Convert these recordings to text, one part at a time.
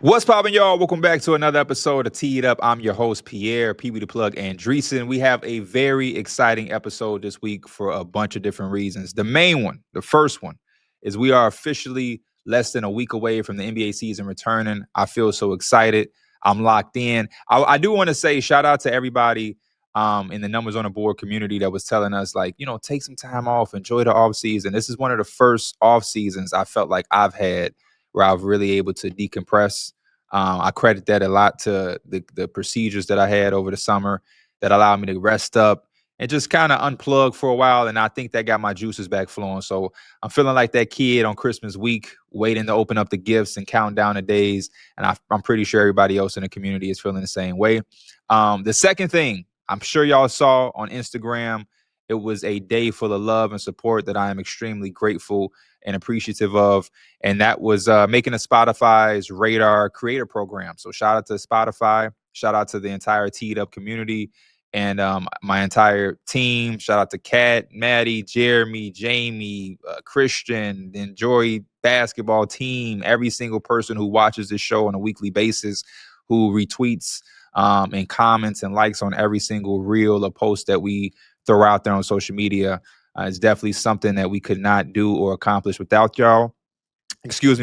What's poppin', y'all? Welcome back to another episode of Teed Up. I'm your host, Pierre, Pee Wee the Plug, Andreessen. We have a very exciting episode this week for a bunch of different reasons. The main one, the first one, is we are officially less than a week away from the NBA season returning. I feel so excited. I'm locked in. I do want to say shout out to everybody in the Numbers on the Board community that was telling us, like, take some time off, enjoy the off season. This is one of the first off seasons I felt like I've had where I've really able to decompress. I credit that a lot to the procedures that I had over the summer that allowed me to rest up and just kind of unplug for a while. And I think that got my juices back flowing. So I'm feeling like that kid on Christmas week, waiting to open up the gifts and count down the days. And I'm pretty sure everybody else in the community is feeling the same way. The second thing, I'm sure y'all saw on Instagram, it was a day full of love and support that I am extremely grateful and appreciative of. And that was making a Spotify's Radar Creator Program. So shout out to Spotify. Shout out to the entire Teed Up community and my entire team. Shout out to Kat, Maddie, Jeremy, Jamie, Christian, the Enjoy Basketball team, every single person who watches this show on a weekly basis, who retweets and comments and likes on every single reel or post that we throw out there on social media. It's definitely something that we could not do or accomplish without y'all.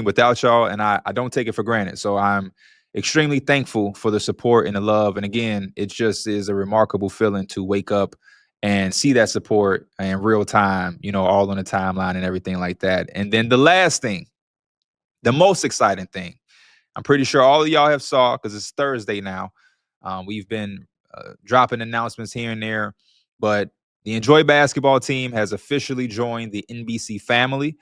Without y'all. And I don't take it for granted. So I'm extremely thankful for the support and the love. And again, it just is a remarkable feeling to wake up and see that support in real time, all on the timeline and everything like that. And then the last thing, the most exciting thing, I'm pretty sure all of y'all have saw, because it's Thursday now. We've been dropping announcements here and there, but the Enjoy Basketball team has officially joined the NBC family.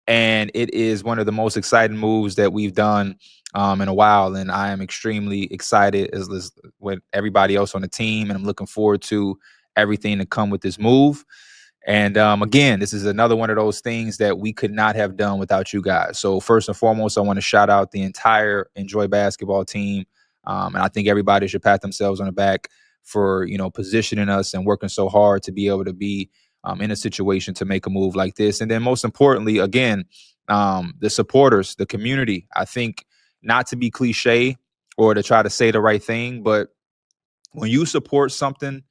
And it is one of the most exciting moves that we've done in a while. And I am extremely excited as with everybody else on the team. And I'm looking forward to everything to come with this move. And again, this is another one of those things that we could not have done without you guys. So first and foremost, I want to shout out the entire Enjoy Basketball team. And I think everybody should pat themselves on the back for, positioning us and working so hard to be able to be in a situation to make a move like this. And then most importantly, again, the supporters, the community. I think, not to be cliche or to try to say the right thing, but when you support something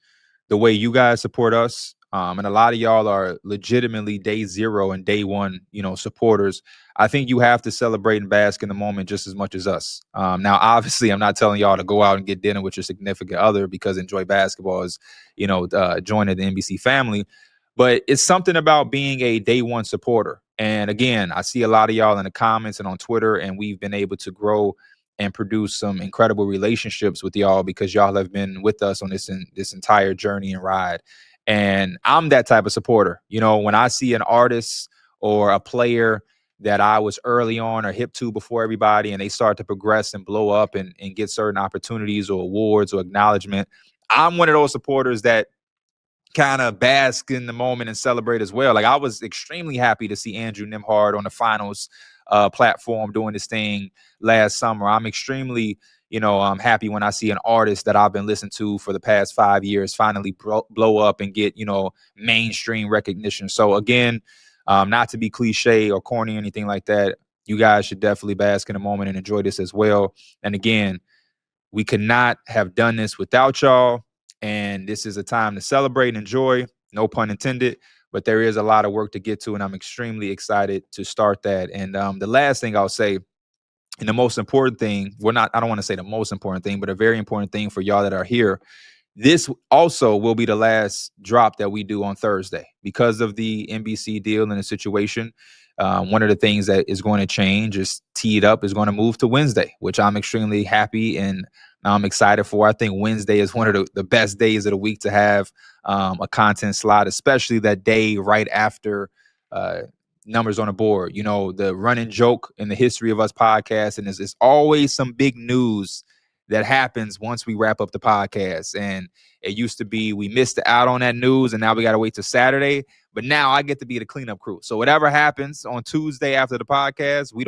the way you guys support us, and a lot of y'all are legitimately day zero and day one, supporters, I think you have to celebrate and bask in the moment just as much as us. Now, obviously, I'm not telling y'all to go out and get dinner with your significant other because Enjoy Basketball is, joining the NBC family. But it's something about being a day one supporter. And again, I see a lot of y'all in the comments and on Twitter, and we've been able to grow and produce some incredible relationships with y'all because y'all have been with us on this entire journey and ride. And I'm that type of supporter. When I see an artist or a player that I was early on or hip to before everybody, and they start to progress and blow up and get certain opportunities or awards or acknowledgement, I'm one of those supporters that kind of bask in the moment and celebrate as well. Like, I was extremely happy to see Andrew Nimhard on the finals platform doing this thing last summer. I'm extremely, I'm happy when I see an artist that I've been listening to for the past 5 years finally blow up and get, mainstream recognition. So again, not to be cliche or corny or anything like that, you guys should definitely bask in the moment and enjoy this as well. And again, we could not have done this without y'all. And this is a time to celebrate and enjoy, no pun intended, but there is a lot of work to get to, and I'm extremely excited to start that. And the last thing I'll say, and the most important thing, I don't want to say the most important thing, but a very important thing for y'all that are here, this also will be the last drop that we do on Thursday because of the NBC deal and the situation. One of the things that is going to change is Teed Up is going to move to Wednesday, which I'm extremely happy and I'm excited for. I think Wednesday is one of the best days of the week to have a content slot, especially that day right after Numbers on the Board. The running joke in the history of us podcasts, and it's always some big news that happens once we wrap up the podcast. And it used to be we missed out on that news, and now we got to wait till Saturday. But now I get to be the cleanup crew. So whatever happens on Tuesday after the podcast, we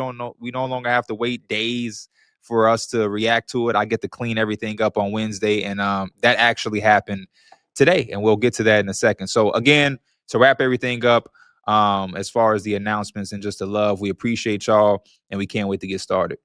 no longer have to wait days for us to react to it. I get to clean everything up on Wednesday, and that actually happened today, and we'll get to that in a second. So again, to wrap everything up, as far as the announcements and just the love, we appreciate y'all, and we can't wait to get started.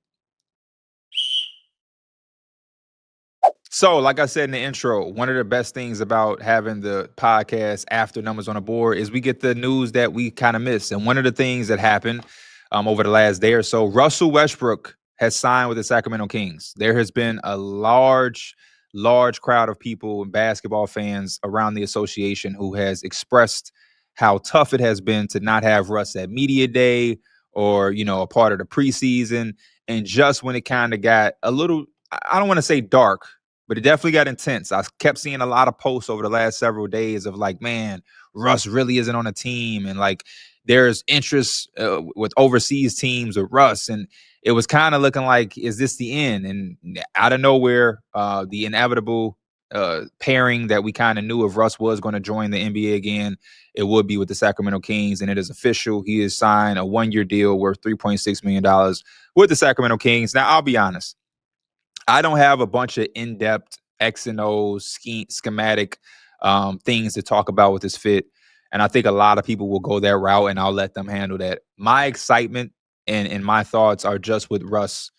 So, like I said in the intro, one of the best things about having the podcast after Numbers on the Board is we get the news that we kind of miss. And one of the things that happened over the last day or so, Russell Westbrook has signed with the Sacramento Kings. There has been a large crowd of people and basketball fans around the association who has expressed how tough it has been to not have Russ at media day or, a part of the preseason. And just when it kind of got a little, I don't want to say dark, but it definitely got intense. I kept seeing a lot of posts over the last several days of like, man, Russ really isn't on a team. And like, there's interest with overseas teams with Russ. And it was kind of looking like, is this the end? And out of nowhere, the inevitable pairing that we kind of knew if Russ was going to join the NBA again, it would be with the Sacramento Kings. And it is official. He has signed a 1-year deal worth $3.6 million with the Sacramento Kings. Now, I'll be honest. I don't have a bunch of in-depth X and O schematic things to talk about with this fit. And I think a lot of people will go that route and I'll let them handle that. My excitement and my thoughts are just with Russ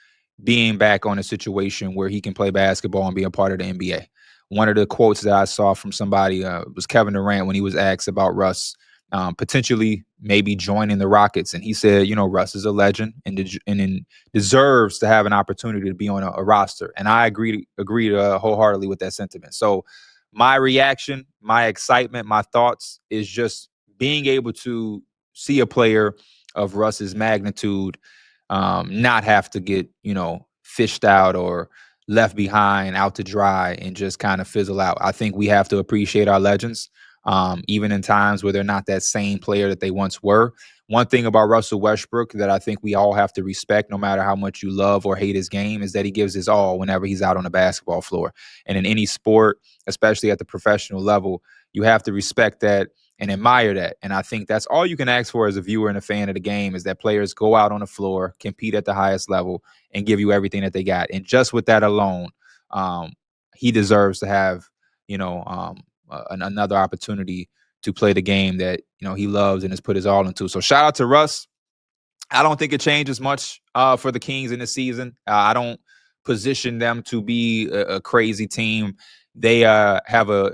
being back on a situation where he can play basketball and be a part of the NBA. One of the quotes that I saw from somebody was Kevin Durant when he was asked about Russ potentially maybe joining the Rockets. And he said, Russ is a legend and deserves to have an opportunity to be on a roster. And I agreed wholeheartedly with that sentiment. So my reaction, my excitement, my thoughts is just being able to see a player of Russ's magnitude not have to get, fished out or left behind out to dry and just kind of fizzle out. I think we have to appreciate our legends, even in times where they're not that same player that they once were. One thing about Russell Westbrook that I think we all have to respect, no matter how much you love or hate his game, is that he gives his all whenever he's out on the basketball floor. And in any sport, especially at the professional level, you have to respect that and admire that. And I think that's all you can ask for as a viewer and a fan of the game, is that players go out on the floor, compete at the highest level, and give you everything that they got. And just with that alone, he deserves to have, another opportunity to play the game that, he loves and has put his all into. So shout out to Russ. I don't think it changes much for the Kings in this season. I don't position them to be a crazy team. They have a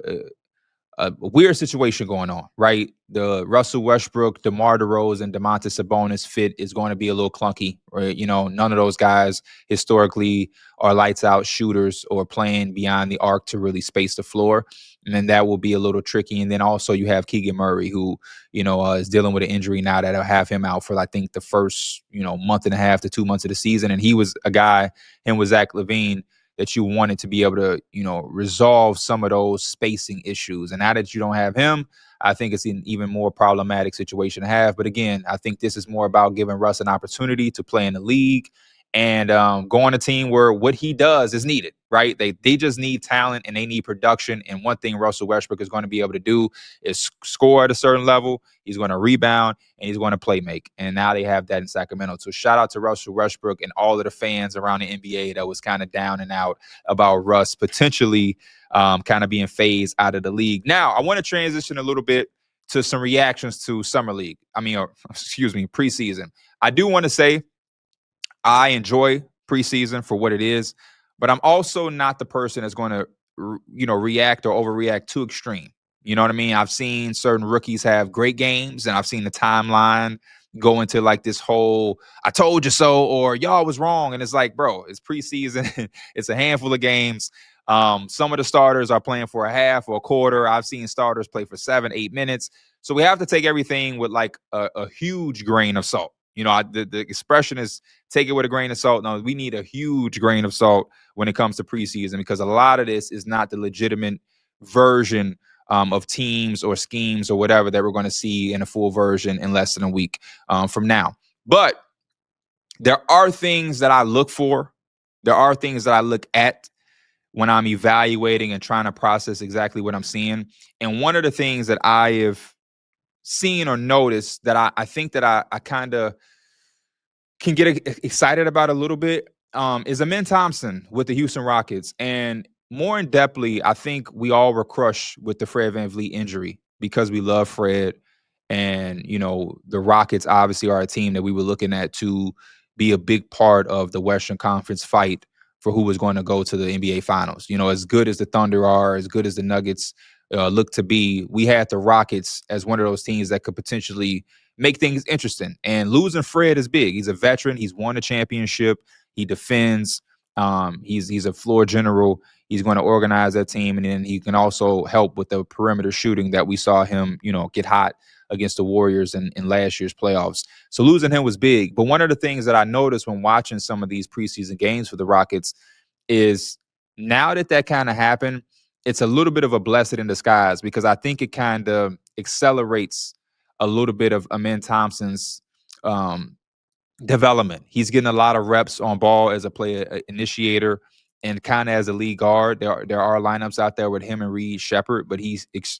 weird situation going on, right? The Russell Westbrook, DeMar DeRozan, Domantas Sabonis fit is going to be a little clunky, right? None of those guys historically are lights out shooters or playing beyond the arc to really space the floor. And then that will be a little tricky. And then also you have Keegan Murray, who, is dealing with an injury now that'll have him out for, I think, the first, month and a half to 2 months of the season. And he was a guy, him with Zach LaVine, that you wanted to be able to, resolve some of those spacing issues. And now that you don't have him, I think it's an even more problematic situation to have. But again, I think this is more about giving Russ an opportunity to play in the league and go on a team where what he does is needed, right? They just need talent and they need production. And one thing Russell Westbrook is going to be able to do is score at a certain level. He's going to rebound and he's going to play make. And now they have that in Sacramento. So shout out to Russell Westbrook and all of the fans around the NBA that was kind of down and out about Russ potentially kind of being phased out of the league. Now, I want to transition a little bit to some reactions to Summer League. Preseason. I do want to say I enjoy preseason for what it is, but I'm also not the person that's going to, react or overreact too extreme. You know what I mean? I've seen certain rookies have great games, and I've seen the timeline go into like this whole "I told you so" or "y'all was wrong," and it's like, bro, it's preseason. It's a handful of games. Some of the starters are playing for a half or a quarter. I've seen starters play for 7-8 minutes. So we have to take everything with like a huge grain of salt. The expression is take it with a grain of salt. No, we need a huge grain of salt when it comes to preseason, because a lot of this is not the legitimate version of teams or schemes or whatever that we're going to see in a full version in less than a week from now. But there are things that I look for. There are things that I look at when I'm evaluating and trying to process exactly what I'm seeing. And one of the things that I have seen or noticed that I think that I kind of can get excited about a little bit is Amin Thompson with the Houston Rockets. And more in depthly, I think we all were crushed with the Fred VanVleet injury because we love Fred. And, the Rockets obviously are a team that we were looking at to be a big part of the Western Conference fight for who was going to go to the NBA Finals. You know, as good as the Thunder are, as good as the Nuggets look to be, we had the Rockets as one of those teams that could potentially make things interesting. And losing Fred is big. He's a veteran. He's won a championship. He defends. He's a floor general. He's going to organize that team, and then he can also help with the perimeter shooting that we saw him, get hot against the Warriors in last year's playoffs. So losing him was big. But one of the things that I noticed when watching some of these preseason games for the Rockets is now that kind of happened, it's a little bit of a blessing in disguise, because I think it kind of accelerates a little bit of Amen Thompson's development. He's getting a lot of reps on ball as a player initiator and kind of as a lead guard. There are lineups out there with him and Reed Shepherd, but he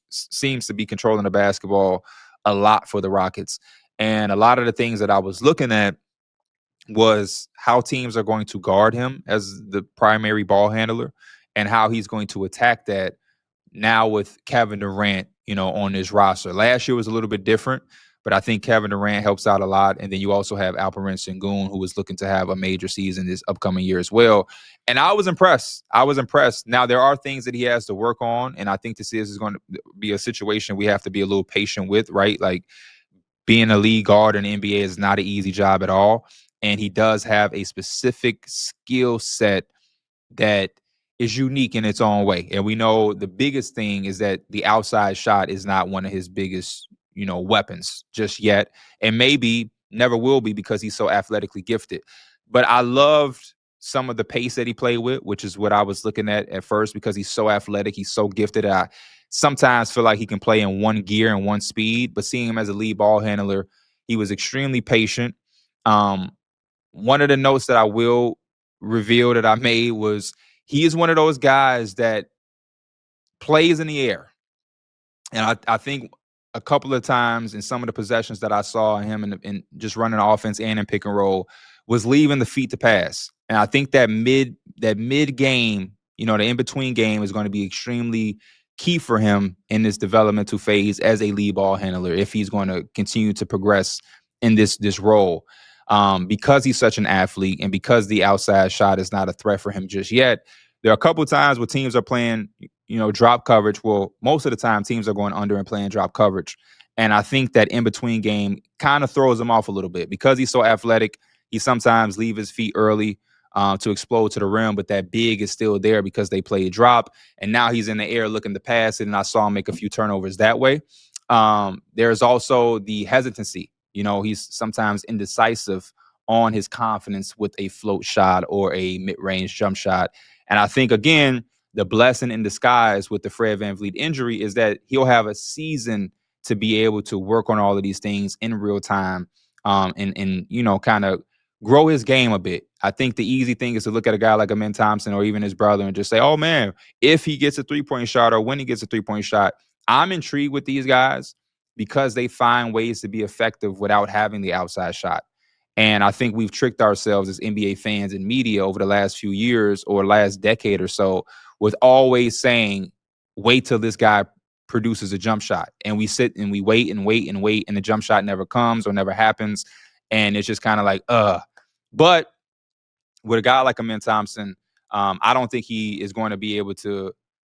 seems to be controlling the basketball a lot for the Rockets. And a lot of the things that I was looking at was how teams are going to guard him as the primary ball handler and how he's going to attack that now with Kevin Durant, on his roster. Last year was a little bit different, but I think Kevin Durant helps out a lot. And then you also have Alperen Sengun, who is looking to have a major season this upcoming year as well. And I was impressed. Now, there are things that he has to work on, and I think this is going to be a situation we have to be a little patient with, right? Like, being a lead guard in the NBA is not an easy job at all. And he does have a specific skill set that is unique in its own way. And we know the biggest thing is that the outside shot is not one of his biggest, weapons just yet. And maybe never will be, because he's so athletically gifted. But I loved some of the pace that he played with, which is what I was looking at first, because he's so athletic. He's so gifted. I sometimes feel like he can play in one gear and one speed, but seeing him as a lead ball handler, he was extremely patient. One of the notes that I will reveal that I made was he is one of those guys that plays in the air. And I think a couple of times in some of the possessions that I saw him in just running offense and in pick and roll was leaving the feet to pass. And I think that mid game, the in-between game is going to be extremely key for him in this developmental phase as a lead ball handler if he's going to continue to progress in this role. Because he's such an athlete and because the outside shot is not a threat for him just yet, there are a couple of times where teams are playing, drop coverage. Well, most of the time teams are going under and playing drop coverage. And I think that in-between game kind of throws him off a little bit because he's so athletic. He sometimes leave his feet early to explode to the rim, but that big is still there because they play drop. And now he's in the air looking to pass it, and I saw him make a few turnovers that way. There's also the hesitancy. He's sometimes indecisive on his confidence with a float shot or a mid-range jump shot. And I think, again, the blessing in disguise with the Fred VanVleet injury is that he'll have a season to be able to work on all of these things in real time and kind of grow his game a bit. I think the easy thing is to look at a guy like Amen Thompson or even his brother and just say, oh, man, if he gets a three-point shot or when he gets a three-point shot. I'm intrigued with these guys because they find ways to be effective without having the outside shot. And I think we've tricked ourselves as NBA fans and media over the last few years or last decade or so with always saying, wait till this guy produces a jump shot. And we sit and we wait and wait and wait, and the jump shot never comes or never happens. And it's just kind of like, But with a guy like Amen Thompson, I don't think he is going to be able to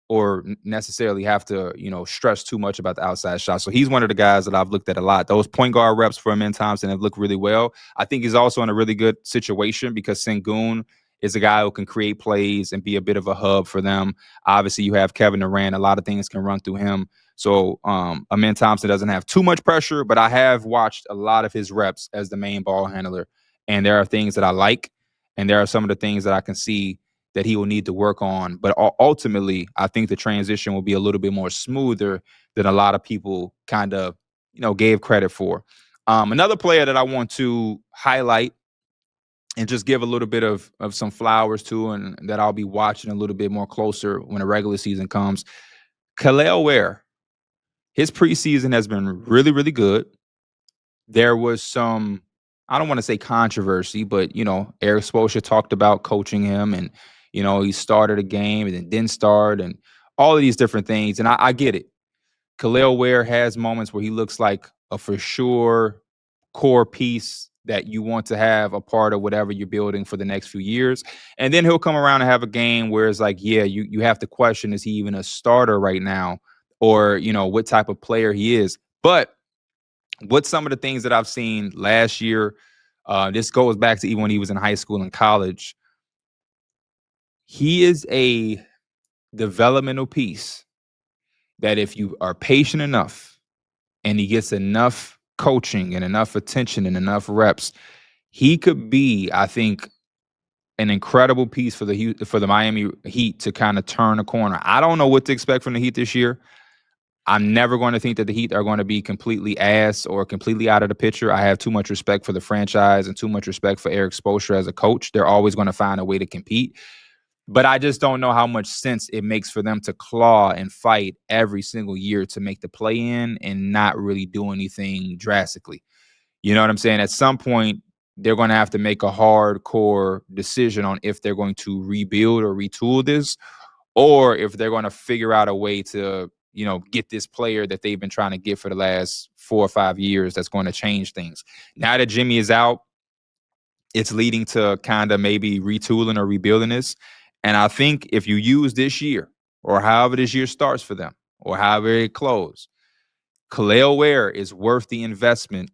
or necessarily have to, stress too much about the outside shot. So he's one of the guys that I've looked at a lot. Those point guard reps for Amen Thompson have looked really well. I think he's also in a really good situation because Sengun is a guy who can create plays and be a bit of a hub for them. Obviously, you have Kevin Durant. A lot of things can run through him. So Amen Thompson doesn't have too much pressure, but I have watched a lot of his reps as the main ball handler. And there are things that I like, and there are some of the things that I can see that he will need to work on. But ultimately, I think the transition will be a little bit more smoother than a lot of people kind of, gave credit for. Another player that I want to highlight and just give a little bit of some flowers to, and that I'll be watching a little bit more closer when the regular season comes, Ware. His preseason has been really, really good. There was some, I don't want to say controversy, but, Eric Spoelstra talked about coaching him and, he started a game and then didn't start and all of these different things. And I get it. Ware has moments where he looks like a for sure core piece that you want to have a part of whatever you're building for the next few years. And then he'll come around and have a game where it's like, yeah, you have to question, is he even a starter right now? Or, what type of player he is. But what some of the things that I've seen last year, this goes back to even when he was in high school and college. He is a developmental piece that if you are patient enough and he gets enough coaching and enough attention and enough reps, he could be, I think, an incredible piece for the Miami Heat to kind of turn a corner. I don't know what to expect from the Heat this year. I'm never going to think that the Heat are going to be completely ass or completely out of the picture. I have too much respect for the franchise and too much respect for Eric Spoelstra as a coach. They're always going to find a way to compete. But I just don't know how much sense it makes for them to claw and fight every single year to make the play-in and not really do anything drastically. You know what I'm saying? At some point, they're going to have to make a hardcore decision on if they're going to rebuild or retool this, or if they're going to figure out a way to, get this player that they've been trying to get for the last 4 or 5 years that's going to change things. Now that Jimmy is out, it's leading to kind of maybe retooling or rebuilding this. And I think if you use this year, or however this year starts for them, or however it closes, Ware is worth the investment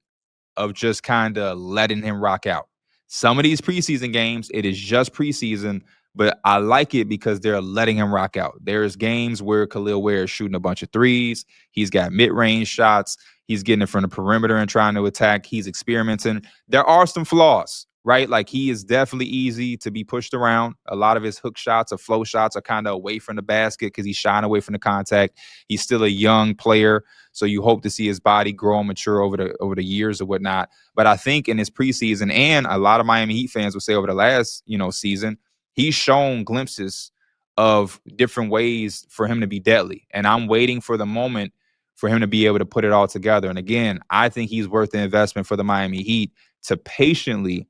of just kind of letting him rock out. Some of these preseason games, it is just preseason, but I like it because they're letting him rock out. There's games where Ware is shooting a bunch of threes. He's got mid-range shots. He's getting it from the perimeter and trying to attack. He's experimenting. There are some flaws, right? Like, he is definitely easy to be pushed around. A lot of his hook shots or flow shots are kind of away from the basket because he's shying away from the contact. He's still a young player, so you hope to see his body grow and mature over the years or whatnot. But I think in his preseason, and a lot of Miami Heat fans will say over the last, season, he's shown glimpses of different ways for him to be deadly. And I'm waiting for the moment for him to be able to put it all together. And again, I think he's worth the investment for the Miami Heat to patiently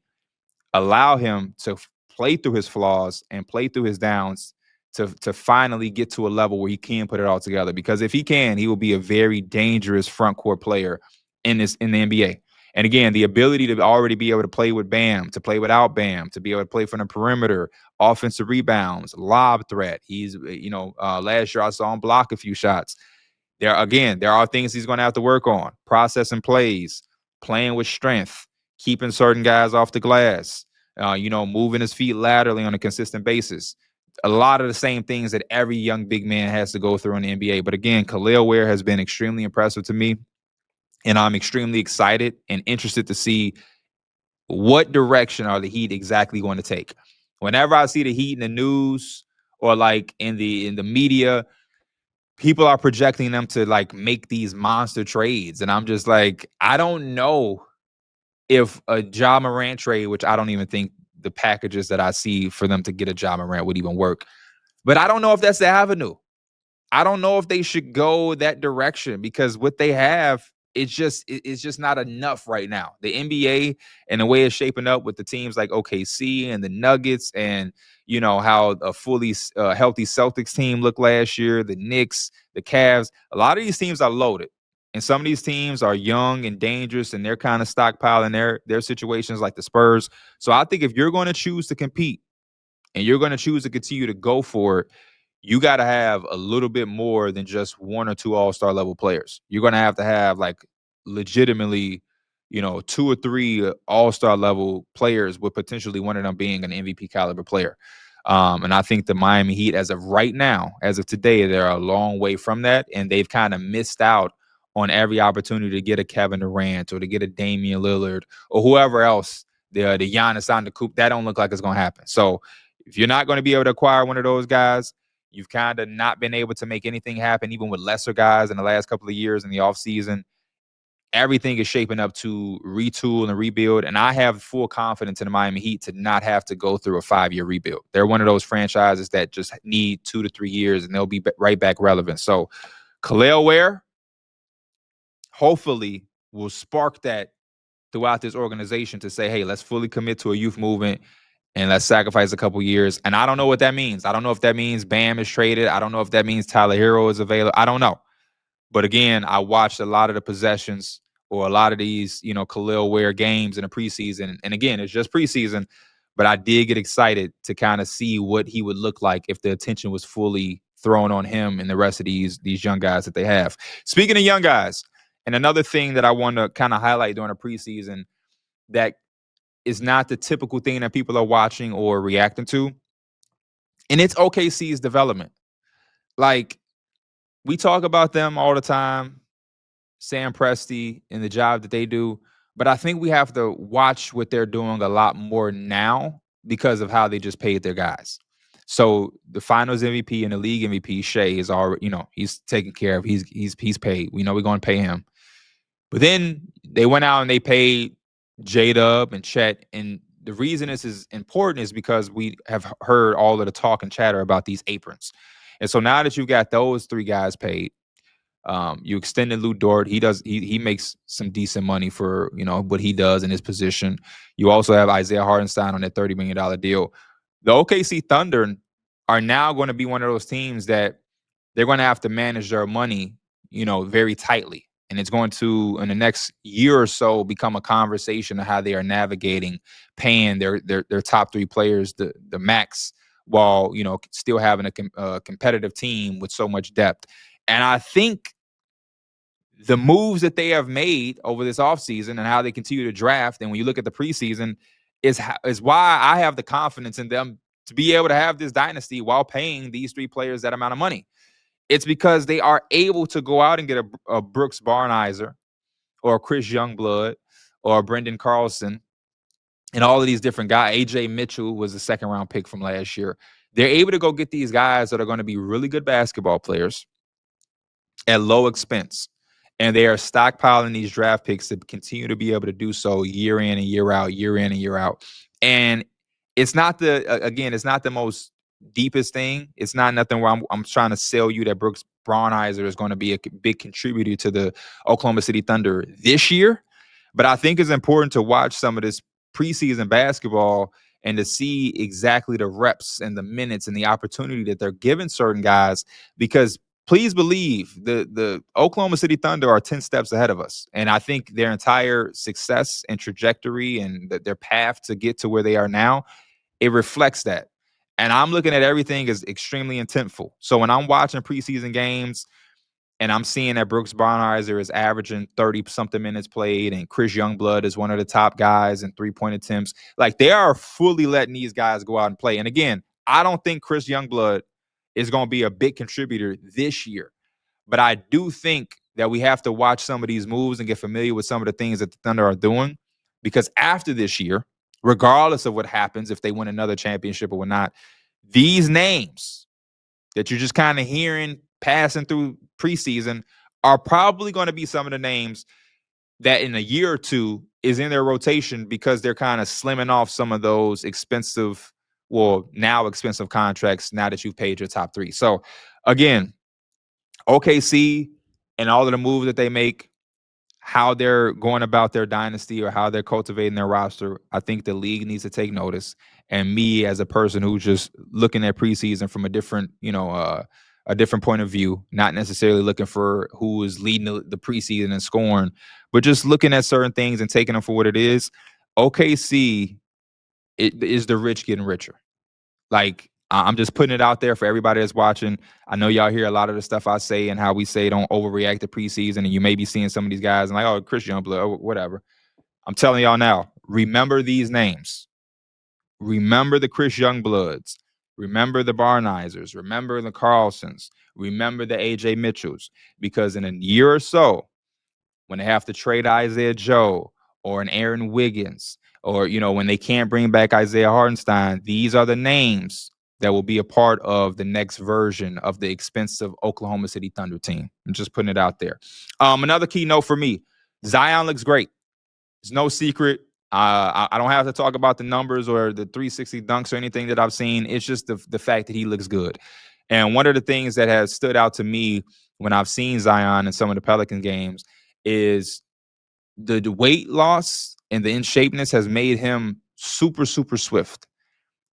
allow him to play through his flaws and play through his downs to finally get to a level where he can put it all together. Because if he can, he will be a very dangerous front court player in the NBA. And again, the ability to already be able to play with Bam, to play without Bam, to be able to play from the perimeter, offensive rebounds, lob threat. He's, last year I saw him block a few shots. There are things he's going to have to work on. Processing plays, playing with strength, keeping certain guys off the glass, moving his feet laterally on a consistent basis. A lot of the same things that every young big man has to go through in the NBA. But again, Ware has been extremely impressive to me. And I'm extremely excited and interested to see what direction are the Heat exactly going to take. Whenever I see the Heat in the news or like in the media, people are projecting them to like make these monster trades. And I'm just like, I don't know if a Ja Morant trade, which I don't even think the packages that I see for them to get a Ja Morant would even work. But I don't know if that's the avenue. I don't know if they should go that direction because what they have, it's just not enough right now. The NBA and the way it's shaping up with the teams like OKC and the Nuggets and, how a fully healthy Celtics team looked last year, the Knicks, the Cavs, a lot of these teams are loaded. And some of these teams are young and dangerous and they're kind of stockpiling their situations like the Spurs. So I think if you're going to choose to compete and you're going to choose to continue to go for it, you got to have a little bit more than just 1 or 2 all-star level players. You're going to have like legitimately, 2 or 3 all-star level players with potentially one of them being an MVP caliber player. And I think the Miami Heat, as of right now, as of today, they're a long way from that. And they've kind of missed out on every opportunity to get a Kevin Durant or to get a Damian Lillard or whoever else, the Giannis Antetokounmpo. That don't look like it's going to happen. So if you're not going to be able to acquire one of those guys, you've kind of not been able to make anything happen, even with lesser guys in the last couple of years in the offseason. Everything is shaping up to retool and rebuild. And I have full confidence in the Miami Heat to not have to go through a 5-year rebuild. They're one of those franchises that just need 2 to 3 years and they'll be right back relevant. So Ware hopefully will spark that throughout this organization to say, hey, let's fully commit to a youth movement and let's sacrifice a couple years. And I don't know what that means. I don't know if that means Bam is traded. I don't know if that means Tyler Hero is available. I don't know. But again, I watched a lot of the possessions or a lot of these, Khalil Ware games in the preseason. And again, it's just preseason, but I did get excited to kind of see what he would look like if the attention was fully thrown on him and the rest of these young guys that they have. Speaking of young guys, and another thing that I want to kind of highlight during the preseason that is not the typical thing that people are watching or reacting to, and it's OKC's development. Like, we talk about them all the time, Sam Presti and the job that they do, but I think we have to watch what they're doing a lot more now because of how they just paid their guys. So the Finals MVP and the league MVP, Shea, is already, he's taken care of. He's paid. We know we're going to pay him. But then they went out and they paid J-Dub and Chet. And the reason this is important is because we have heard all of the talk and chatter about these aprons. And so now that you've got those three guys paid, you extended Lou Dort. He makes some decent money for, what he does in his position. You also have Isaiah Hartenstein on that $30 million deal. The OKC Thunder are now going to be one of those teams that they're going to have to manage their money, very tightly. And it's going to, in the next year or so, become a conversation of how they are navigating paying their top three players the max while, still having a competitive team with so much depth. And I think the moves that they have made over this offseason and how they continue to draft, and when you look at the preseason, is why I have the confidence in them to be able to have this dynasty while paying these three players that amount of money. It's because they are able to go out and get a Brooks Barnizer or a Chris Youngblood or a Brendan Carlson and all of these different guys. AJ Mitchell was a second-round pick from last year. They're able to go get these guys that are going to be really good basketball players at low expense. And they are stockpiling these draft picks to continue to be able to do so year in and year out, year in and year out. And it's not it's not the most deepest thing. It's not nothing where I'm trying to sell you that Brooks Brownizer is going to be a big contributor to the Oklahoma City Thunder this year. But I think it's important to watch some of this preseason basketball and to see exactly the reps and the minutes and the opportunity that they're giving certain guys, because please believe the Oklahoma City Thunder are 10 steps ahead of us. And I think their entire success and trajectory and their path to get to where they are now, it reflects that. And I'm looking at everything as extremely intentful. So when I'm watching preseason games and I'm seeing that Brooks Barnizer is averaging 30-something minutes played and Chris Youngblood is one of the top guys in three-point attempts, like, they are fully letting these guys go out and play. And again, I don't think Chris Youngblood is going to be a big contributor this year. But I do think that we have to watch some of these moves and get familiar with some of the things that the Thunder are doing, because after this year, regardless of what happens, if they win another championship or not, these names that you're just kind of hearing passing through preseason are probably going to be some of the names that in a year or two is in their rotation, because they're kind of slimming off some of those now expensive contracts now that you've paid your top three. So again, OKC and all of the moves that they make, how they're going about their dynasty or how they're cultivating their roster, I think the league needs to take notice. And me, as a person who's just looking at preseason from a different, a different point of view, not necessarily looking for who is leading the preseason and scoring, but just looking at certain things and taking them for what it is. OKC is the rich getting richer. Like, I'm just putting it out there for everybody that's watching. I know y'all hear a lot of the stuff I say and how we say don't overreact to preseason, and you may be seeing some of these guys and like, oh, Chris Youngblood, or whatever. I'm telling y'all now, remember these names. Remember the Chris Youngbloods. Remember the Barnizers. Remember the Carlsons. Remember the AJ Mitchells. Because in a year or so, when they have to trade Isaiah Joe or an Aaron Wiggins, or, when they can't bring back Isaiah Hartenstein, these are the names that will be a part of the next version of the expensive Oklahoma City Thunder team. I'm just putting it out there. Another key note for me, Zion looks great. It's no secret. I don't have to talk about the numbers or the 360 dunks or anything that I've seen. It's just the fact that he looks good. And one of the things that has stood out to me when I've seen Zion in some of the Pelican games is the weight loss and the in-shapeness has made him super, super swift.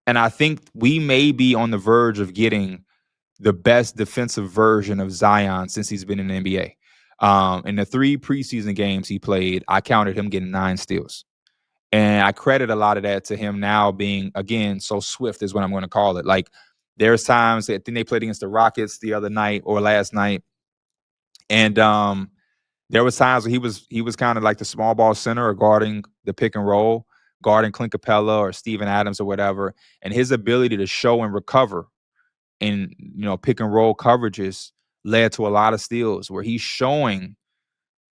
And I think we may be on the verge of getting the best defensive version of Zion since he's been in the NBA. In the 3 preseason games he played, I counted him getting 9 steals. And I credit a lot of that to him now being, again, so swift is what I'm going to call it. Like, there's times that I think they played against the Rockets the other night or last night, and there was times where he was kind of like the small ball center or guarding the pick and roll, guarding Clint Capella or Steven Adams or whatever, and his ability to show and recover in pick and roll coverages led to a lot of steals where he's showing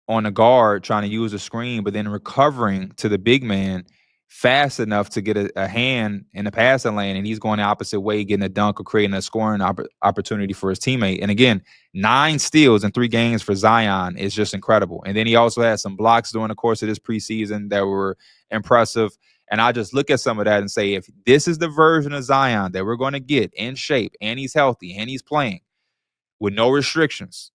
on the guard trying to use a screen, but then recovering to the big man fast enough to get a hand in the passing lane, and he's going the opposite way, getting a dunk or creating a scoring opportunity for his teammate. And again, 9 steals in 3 games for Zion is just incredible. And then he also had some blocks during the course of this preseason that were impressive. And I just look at some of that and say, if this is the version of Zion that we're going to get in shape, and he's healthy, and he's playing with no restrictions,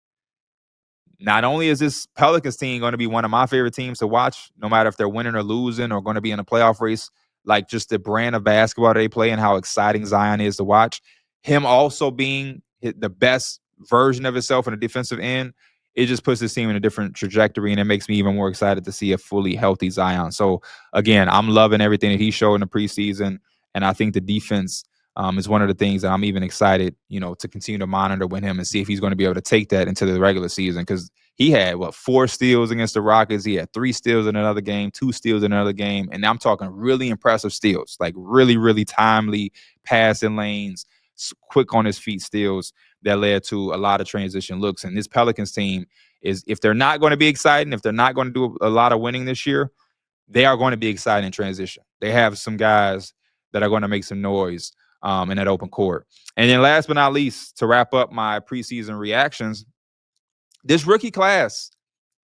not only is this Pelicans team going to be one of my favorite teams to watch, no matter if they're winning or losing or going to be in a playoff race, like just the brand of basketball they play and how exciting Zion is to watch, him also being the best version of himself in the defensive end, it just puts this team in a different trajectory, and it makes me even more excited to see a fully healthy Zion. So, again, I'm loving everything that he showed in the preseason, and I think the defense is one of the things that I'm even excited, to continue to monitor with him and see if he's going to be able to take that into the regular season, because he had 4 steals against the Rockets. He had 3 steals in another game, 2 steals in another game, and I'm talking really impressive steals, like really, really timely passing lanes, quick on his feet steals that led to a lot of transition looks. And this Pelicans team is, if they're not going to be exciting, if they're not going to do a lot of winning this year, they are going to be exciting in transition. They have some guys that are going to make some noise in that open court. And then last but not least, to wrap up my preseason reactions, this rookie class,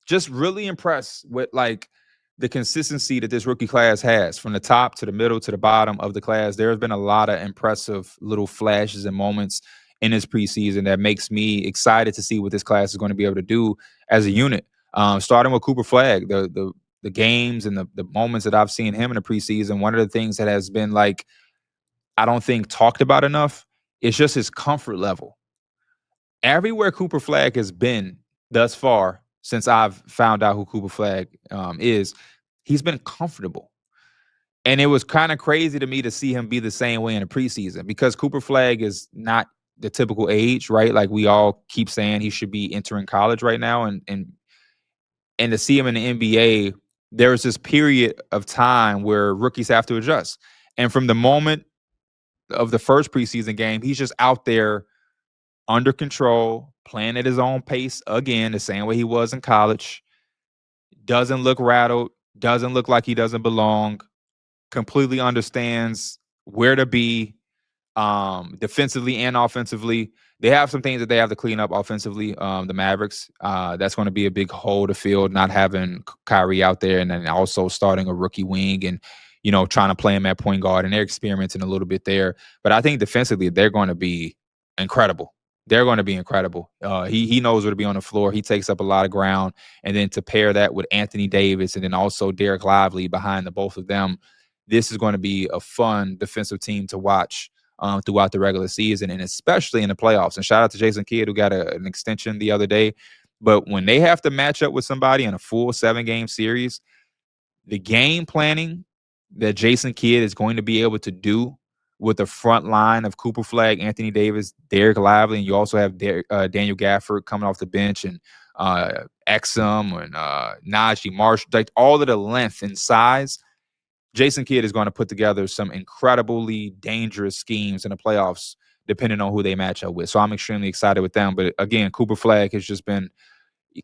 just really impressed with the consistency that this rookie class has from the top to the middle to the bottom of the class. There has been a lot of impressive little flashes and moments in this preseason that makes me excited to see what this class is going to be able to do as a unit. Starting with Cooper Flagg, the games and the moments that I've seen him in the preseason, one of the things that has been I don't think talked about enough, is just his comfort level. Everywhere Cooper Flagg has been thus far, since I've found out who Cooper Flagg is, he's been comfortable. And it was kind of crazy to me to see him be the same way in the preseason, because Cooper Flagg is not the typical age, right? Like, we all keep saying he should be entering college right now. And to see him in the NBA, there's this period of time where rookies have to adjust. And from the moment of the first preseason game, he's just out there under control, playing at his own pace again, the same way he was in college. Doesn't look rattled, doesn't look like he doesn't belong, completely understands where to be, defensively and offensively. They have some things that they have to clean up offensively, the Mavericks. That's going to be a big hole to fill, not having Kyrie out there, and then also starting a rookie wing and, trying to play him at point guard, and they're experimenting a little bit there. But I think defensively, they're going to be incredible. They're going to be incredible. He knows where to be on the floor. He takes up a lot of ground. And then to pair that with Anthony Davis and then also Derek Lively behind the both of them, this is going to be a fun defensive team to watch throughout the regular season, and especially in the playoffs. And shout out to Jason Kidd, who got an extension the other day. But when they have to match up with somebody in a full 7-game series, the game planning that Jason Kidd is going to be able to do with the front line of Cooper Flagg, Anthony Davis, Derek Lively, and you also have Daniel Gafford coming off the bench, and Exum and Najee Marshall, like all of the length and size. Jason Kidd is going to put together some incredibly dangerous schemes in the playoffs, depending on who they match up with. So I'm extremely excited with them. But again, Cooper Flagg has just been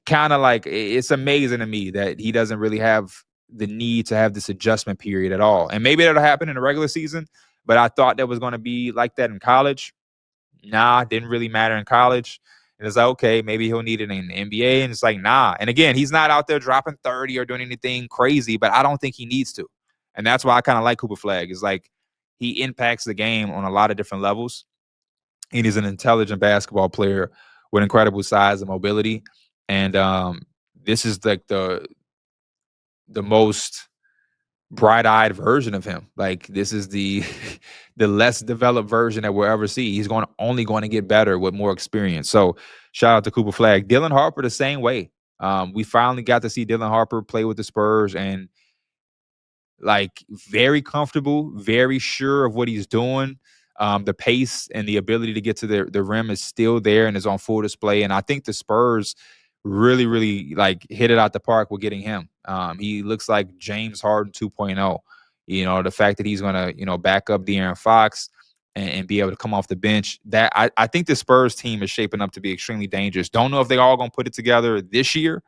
kind of it's amazing to me that he doesn't really have the need to have this adjustment period at all. And maybe that'll happen in the regular season, but I thought that was going to be like that in college. Nah, didn't really matter in college. And it's like, okay, maybe he'll need it in the NBA. And it's like, nah. And again, he's not out there dropping 30 or doing anything crazy, but I don't think he needs to. And that's why I kind of like Cooper Flagg. Is he impacts the game on a lot of different levels. And he's an intelligent basketball player with incredible size and mobility. And this is the most bright-eyed version of him. This is the the less developed version that we'll ever see. He's only going to get better with more experience. So shout out to Cooper Flagg. Dylan Harper the same way. We finally got to see Dylan Harper play with the Spurs, and like very comfortable, very sure of what he's doing. The pace and the ability to get to the rim is still there and is on full display. And I think the Spurs really, really like hit it out the park with getting him. He looks like James Harden 2.0. You know, the fact that he's gonna, back up De'Aaron Fox and be able to come off the bench. That I think the Spurs team is shaping up to be extremely dangerous. Don't know if they all gonna put it together this year.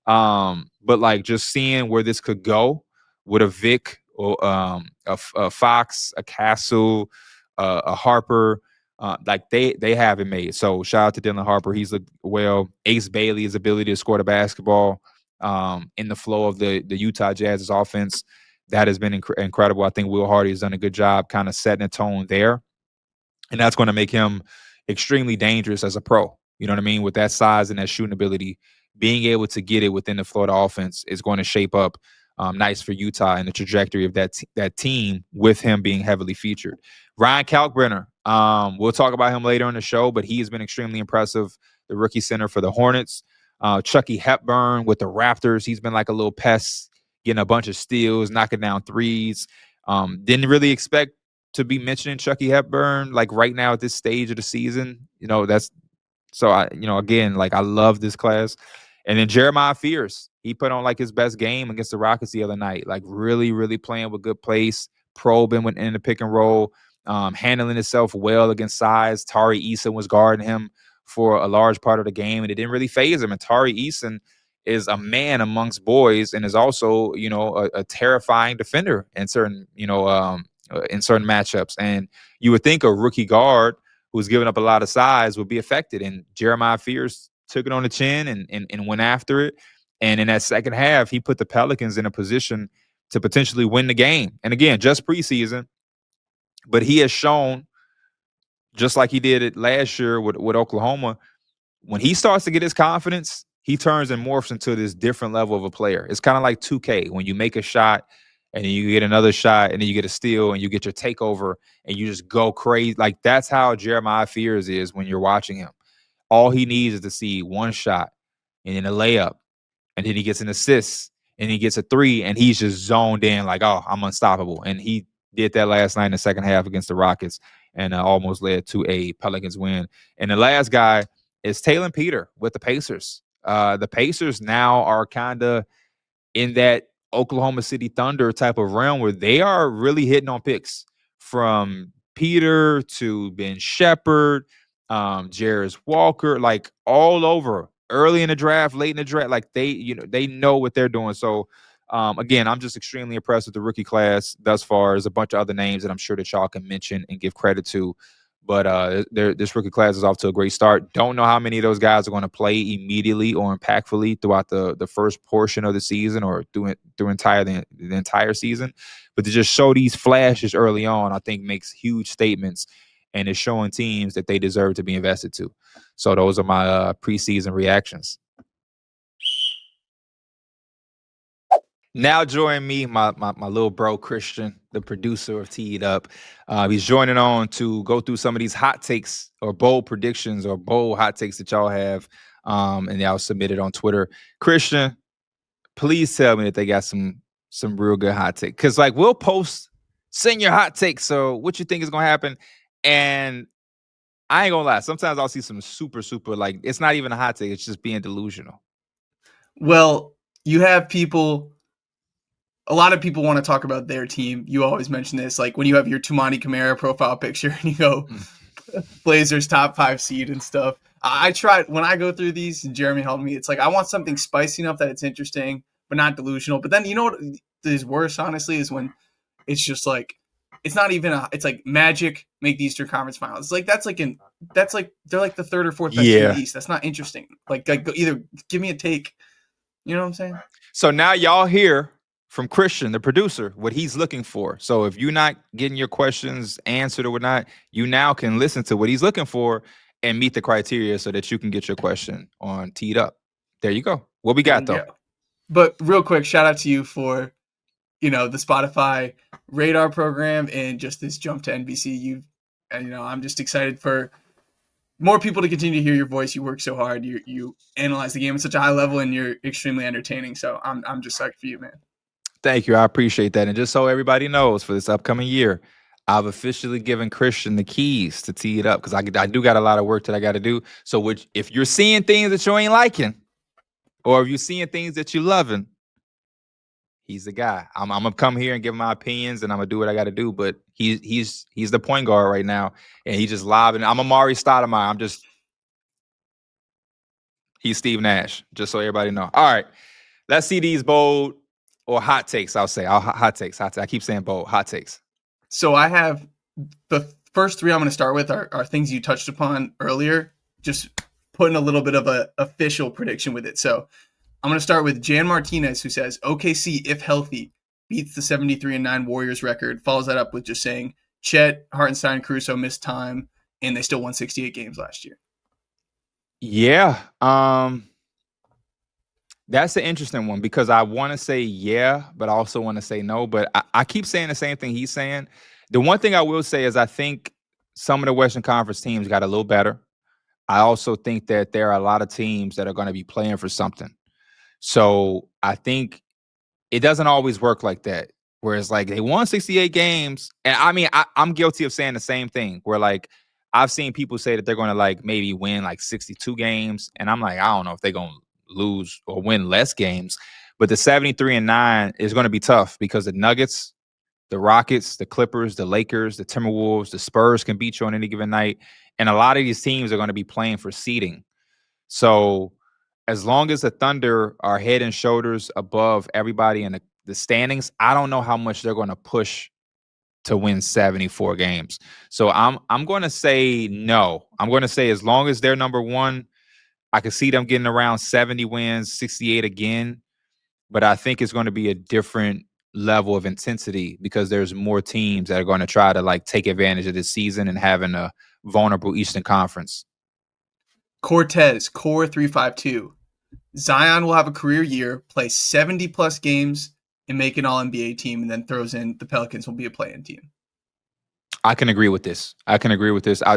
But like just seeing where this could go with a Vic or a Fox, a Castle, a Harper, like they have it made. So shout out to Dylan Harper. He's looked well. Ace Bailey's ability to score the basketball in the flow of the Utah Jazz's offense, that has been incredible. I think Will Hardy has done a good job kind of setting a tone there. And that's going to make him extremely dangerous as a pro. You know what I mean? With that size and that shooting ability, being able to get it within the Florida offense is going to shape up nice for Utah and the trajectory of that team with him being heavily featured. Ryan Kalkbrenner, we'll talk about him later in the show, but he has been extremely impressive, the rookie center for the Hornets. Chucky Hepburn with the Raptors, he's been like a little pest, getting a bunch of steals, knocking down threes. Didn't really expect to be mentioning Chucky Hepburn like right now at this stage of the season. That's so again, like I love this class. And then Jeremiah Fears, he put on like his best game against the Rockets the other night, like really, really playing with good pace, probing in the pick and roll, handling himself well against size. Tari Eason was guarding him for a large part of the game, and it didn't really phase him. And Tari Eason is a man amongst boys and is also, a terrifying defender in certain matchups. And you would think a rookie guard who's given up a lot of size would be affected. And Jeremiah Fears took it on the chin and went after it. And in that second half, he put the Pelicans in a position to potentially win the game. And again, just preseason, but he has shown, just like he did it last year with Oklahoma, when he starts to get his confidence, he turns and morphs into this different level of a player. It's kind of like 2K when you make a shot and then you get another shot and then you get a steal and you get your takeover and you just go crazy. Like that's how Jeremiah Fears is when you're watching him. All he needs is to see one shot and then a layup, and then he gets an assist and he gets a three, and he's just zoned in like, oh, I'm unstoppable. And he did that last night in the second half against the Rockets and almost led to a Pelicans win. And the last guy is Taylor Peter with the Pacers. The Pacers now are kind of in that Oklahoma City Thunder type of realm where they are really hitting on picks from Peter to Ben Shepherd, Jarris Walker, like all over early in the draft, late in the draft. Like they know what they're doing. So again, I'm just extremely impressed with the rookie class thus far. There's a bunch of other names that I'm sure that y'all can mention and give credit to. But this rookie class is off to a great start. Don't know how many of those guys are going to play immediately or impactfully throughout the first portion of the season or through the entire season. But to just show these flashes early on, I think makes huge statements and is showing teams that they deserve to be invested to. So those are my preseason reactions. Now join me, my little bro Christian, the producer of Teed Up. He's joining on to go through some of these hot takes or bold predictions or bold hot takes that y'all have, and y'all submit it on Twitter. Christian, please tell me that they got some real good hot takes, because like we'll post, send your hot takes. So what you think is gonna happen? And I ain't gonna lie, sometimes I'll see some super like it's not even a hot take; it's just being delusional. Well, you have people. A lot of people want to talk about their team. You always mention this, like when you have your Toumani Camara profile picture and you go Blazers top 5 seed and stuff. I tried when I go through these, and Jeremy helped me. It's like I want something spicy enough that it's interesting, but not delusional. But then you know what is worse, honestly, is when it's just like it's not even it's like Magic make the Eastern Conference Finals. It's like that's like they're like the third or fourth best team in the East. That's not interesting. Like either give me a take. You know what I'm saying? So now y'all hear from Christian, the producer, what he's looking for. So if you're not getting your questions answered or whatnot, you now can listen to what he's looking for and meet the criteria so that you can get your question on Teed Up. There you go. What we got, though? But real quick, shout out to you for, the Spotify radar program and just this jump to NBC. I'm just excited for more people to continue to hear your voice. You work so hard. You analyze the game at such a high level, and you're extremely entertaining. So I'm just psyched for you, man. Thank you. I appreciate that. And just so everybody knows, for this upcoming year, I've officially given Christian the keys to tee it up because I do got a lot of work that I got to do. So if you're seeing things that you ain't liking, or if you're seeing things that you're loving, he's the guy. I'm gonna come here and give my opinions, and I'm gonna do what I got to do. But he's the point guard right now, and he's just lobbing. I'm Amari Stoudemire. He's Steve Nash. Just so everybody know. All right, let's see these bold or hot takes. I'll say hot takes. I keep saying bold. Hot takes. So I have the first three I'm going to start with are things you touched upon earlier. Just putting a little bit of an official prediction with it. So I'm going to start with Jan Martinez, who says OKC, if healthy, beats the 73-9 Warriors record. Follows that up with just saying Chet, Hartenstein, Caruso missed time, and they still won 68 games last year. Yeah. That's an interesting one because I want to say yeah, but I also want to say no. But I keep saying the same thing he's saying. The one thing I will say is I think some of the Western Conference teams got a little better. I also think that there are a lot of teams that are going to be playing for something. So I think it doesn't always work like that. Whereas like they won 68 games. And I mean, I'm guilty of saying the same thing where like I've seen people say that they're going to like maybe win like 62 games. And I'm like, I don't know if they're going to lose or win less games. But the 73-9 is going to be tough because the Nuggets, the Rockets, the Clippers, the Lakers, the Timberwolves, the Spurs can beat you on any given night. And a lot of these teams are going to be playing for seeding. So as long as the Thunder are head and shoulders above everybody in the standings, I don't know how much they're going to push to win 74 games. So I'm going to say no. I'm going to say as long as they're number one, I could see them getting around 70 wins, 68 again. But I think it's going to be a different level of intensity because there's more teams that are going to try to like take advantage of this season and having a vulnerable Eastern Conference. Cortez, Core 352. Zion will have a career year, play 70-plus games, and make an All-NBA team, and then throws in the Pelicans will be a play-in team. I can agree with this. I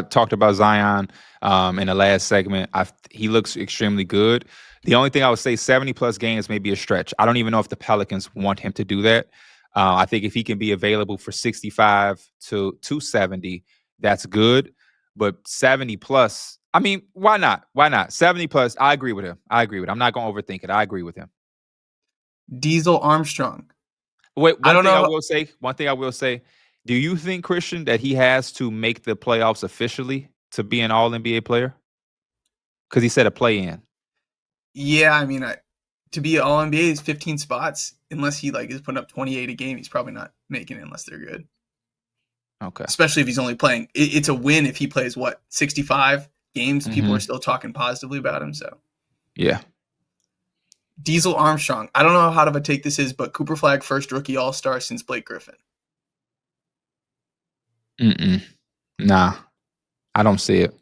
talked about Zion in the last segment. He looks extremely good. The only thing I would say, 70-plus games may be a stretch. I don't even know if the Pelicans want him to do that. I think if he can be available for 65 to 70, that's good. But 70-plus, I mean, why not? Why not? 70-plus, I agree with him. I'm not going to overthink it. I agree with him. Diesel Armstrong. Wait, one thing I will say. Do you think, Christian, that he has to make the playoffs officially to be an All-NBA player? Because he said a play-in. Yeah, I mean, to be an All-NBA is 15 spots. Unless he like is putting up 28 a game, he's probably not making it unless they're good. Okay. Especially if he's only playing. It's a win if he plays, 65 games? Mm-hmm. People are still talking positively about him, so. Yeah. Diesel Armstrong. I don't know how to take this is, but Cooper Flagg first rookie All-Star since Blake Griffin. Nah, I don't see it.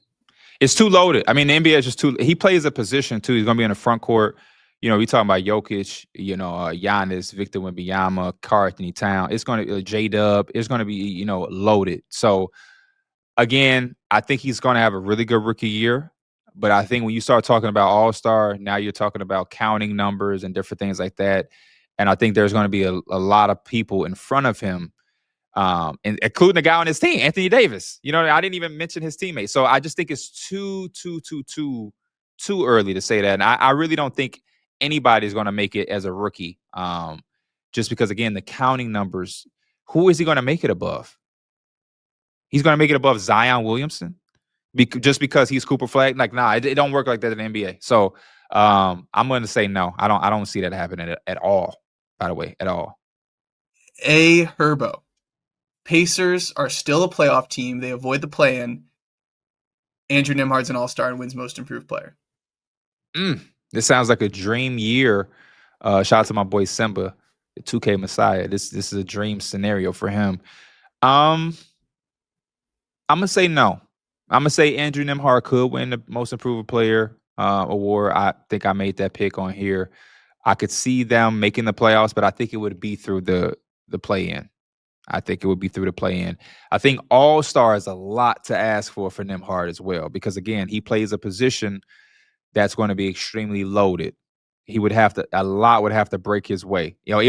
It's too loaded. I mean, the NBA is just too. He plays a position too. He's going to be in the front court. You know, we talking about Jokic. You know, Giannis, Victor Wembanyama, Karl-Anthony Towns. It's going to J-Dub. It's going to be loaded. So again, I think he's going to have a really good rookie year. But I think when you start talking about All-Star, now you're talking about counting numbers and different things like that. And I think there's going to be a lot of people in front of him. And including the guy on his team, Anthony Davis. You know, I didn't even mention his teammates. So I just think it's too early to say that. And I really don't think anybody's going to make it as a rookie. Just because, again, the counting numbers, who is he going to make it above? He's going to make it above Zion Williamson just because he's Cooper Flagg. Like, nah, it don't work like that in the NBA. So I'm going to say no. I don't see that happening at all, by the way, at all. A Herbo. Pacers are still a playoff team. They avoid the play-in. Andrew Nembhard's an all-star and wins most improved player. This sounds like a dream year. Shout out to my boy Simba, the 2K Messiah. This is a dream scenario for him. I'm going to say no. I'm going to say Andrew Nembhard could win the most improved player award. I think I made that pick on here. I could see them making the playoffs, but I think it would be through the play-in. I think it would be through the play-in. I think all-star is a lot to ask for Nembhard as well, because again, he plays a position that's going to be extremely loaded. He would have to, a lot would have to break his way. You know,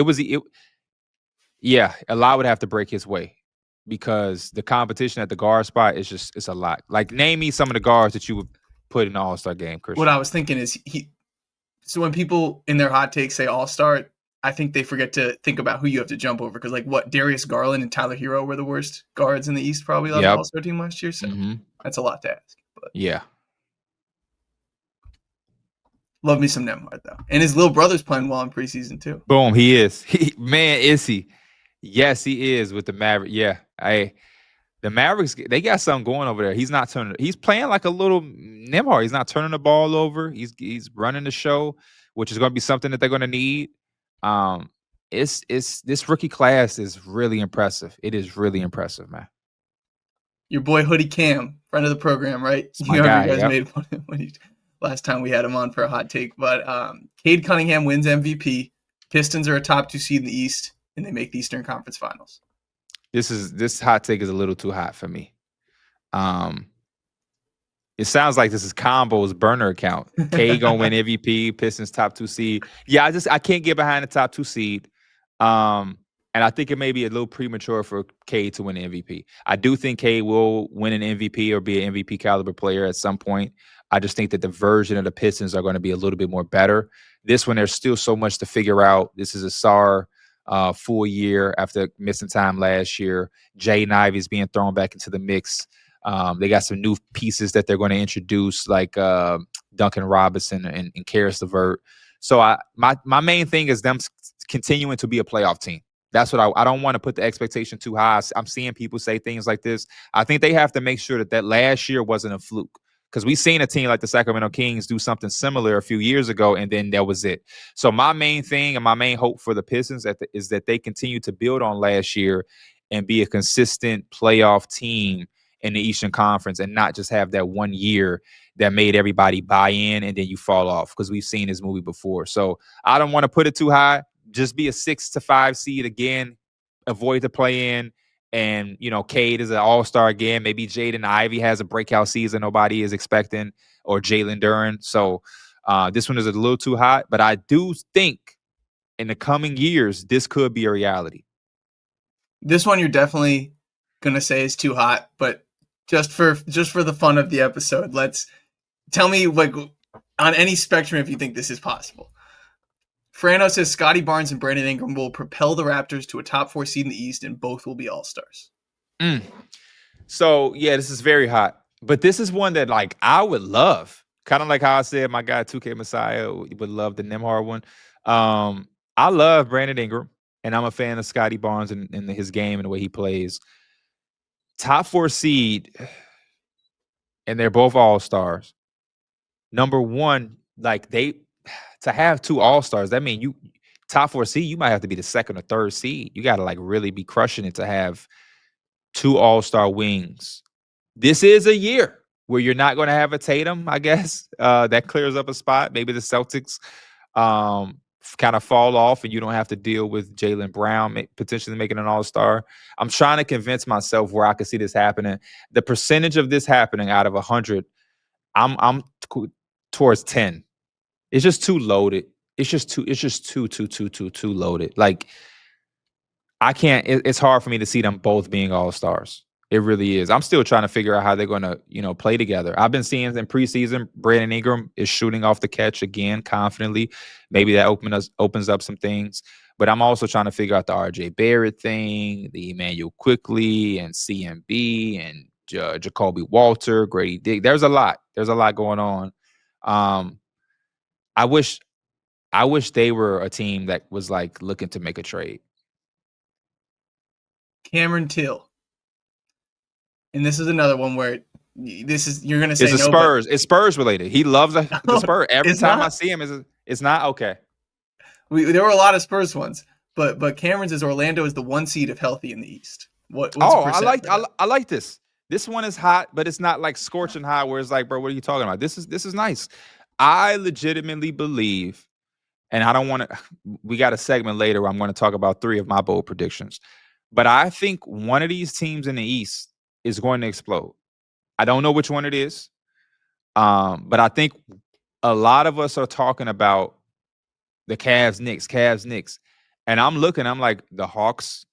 a lot would have to break his way because the competition at the guard spot is just, it's a lot. Like, name me some of the guards that you would put in the All-Star game, Christian. What I was thinking is so when people in their hot takes say All-Star, I think they forget to think about who you have to jump over, because like what Darius Garland and Tyler Hero were the worst guards in the East probably on the All-Star team last year. So that's a lot to ask. But yeah. Love me some Nembhard though, and his little brother's playing well in preseason too. Boom, he is. Man, is he? Yes, he is with the Mavericks. Yeah, the Mavericks, they got something going over there. He's not turning. He's playing like a little Nembhard. He's not turning the ball over. He's running the show, which is going to be something that they're going to need. It's this rookie class is really impressive. It is really impressive, man. Your boy Hoodie Cam, friend of the program, right? It's my guy, you guys made fun of when last time we had him on for a hot take. But Cade Cunningham wins MVP. Pistons are a top 2 seed in the East, and they make the Eastern Conference Finals. This hot take is a little too hot for me. It sounds like this is Combo's burner account. Cade gonna win MVP, Pistons top 2 seed. Yeah, I can't get behind the top 2 seed. And I think it may be a little premature for Cade to win an MVP. I do think Cade will win an MVP or be an MVP caliber player at some point. I just think that the version of the Pistons are going to be a little bit more better. This one, there's still so much to figure out. This is a SAR full year after missing time last year. Jaden Ivey's being thrown back into the mix. They got some new pieces that they're going to introduce, like Duncan Robinson and Karis LeVert. So my main thing is them continuing to be a playoff team. That's what I don't want to put the expectation too high. I'm seeing people say things like this. I think they have to make sure that last year wasn't a fluke, because we've seen a team like the Sacramento Kings do something similar a few years ago, and then that was it. So my main thing and my main hope for the Pistons is that they continue to build on last year and be a consistent playoff team in the Eastern Conference, and not just have that one year that made everybody buy in and then you fall off, because we've seen this movie before. So I don't want to put it too high. Just be a 6 to 5 seed again, avoid the play-in, and Cade is an all-star again. Maybe Jaden Ivey has a breakout season nobody is expecting, or Jalen Duren. So this one is a little too hot, but I do think in the coming years this could be a reality. This one you're definitely gonna say is too hot, but just for the fun of the episode, let's tell me, like, on any spectrum, if you think this is possible. Frano says Scotty Barnes and Brandon Ingram will propel the Raptors to a top 4 seed in the East, and both will be all-stars. So, yeah, this is very hot. But this is one that, like, I would love. Kind of like how I said my guy 2K Messiah would love the Nembhard one. I love Brandon Ingram, and I'm a fan of Scotty Barnes and his game and the way he plays. Top 4 seed, and they're both all-stars. Number one, like, to have 2 all-stars, that means you top 4 seed, you might have to be the 2nd or 3rd seed. You got to, like, really be crushing it to have 2 all-star wings. This is a year where you're not going to have a Tatum, I guess. That clears up a spot. Maybe the Celtics kind of fall off and you don't have to deal with Jaylen Brown potentially making an all-star. I'm trying to convince myself where I could see this happening. The percentage of this happening out of 100, I'm towards 10. It's just too loaded. It's just too loaded. Like, I can't. It's hard for me to see them both being all-stars. It really is. I'm still trying to figure out how they're going to, play together. I've been seeing in preseason, Brandon Ingram is shooting off the catch again confidently. Maybe that opens up some things. But I'm also trying to figure out the RJ Barrett thing, the Emmanuel Quickley and CMB and Jacoby Walter, Grady Dick. There's a lot. There's a lot going on. I wish they were a team that was, like, looking to make a trade. Cameron Till. And this is another one where you're going to say it's no. Spurs. It's Spurs related. He loves the Spurs. Every time I see him, it's not okay. There were a lot of Spurs ones, but Cameron's is Orlando is the 1 seed if healthy in the East. I like this. This one is hot, but it's not like scorching hot where it's like, bro, what are you talking about? This is nice. I legitimately believe, and I don't want to. We got a segment later where I'm going to talk about 3 of my bold predictions. But I think one of these teams in the East is going to explode. I don't know which one it is, but I think a lot of us are talking about the Cavs, Knicks. And I'm like, the Hawks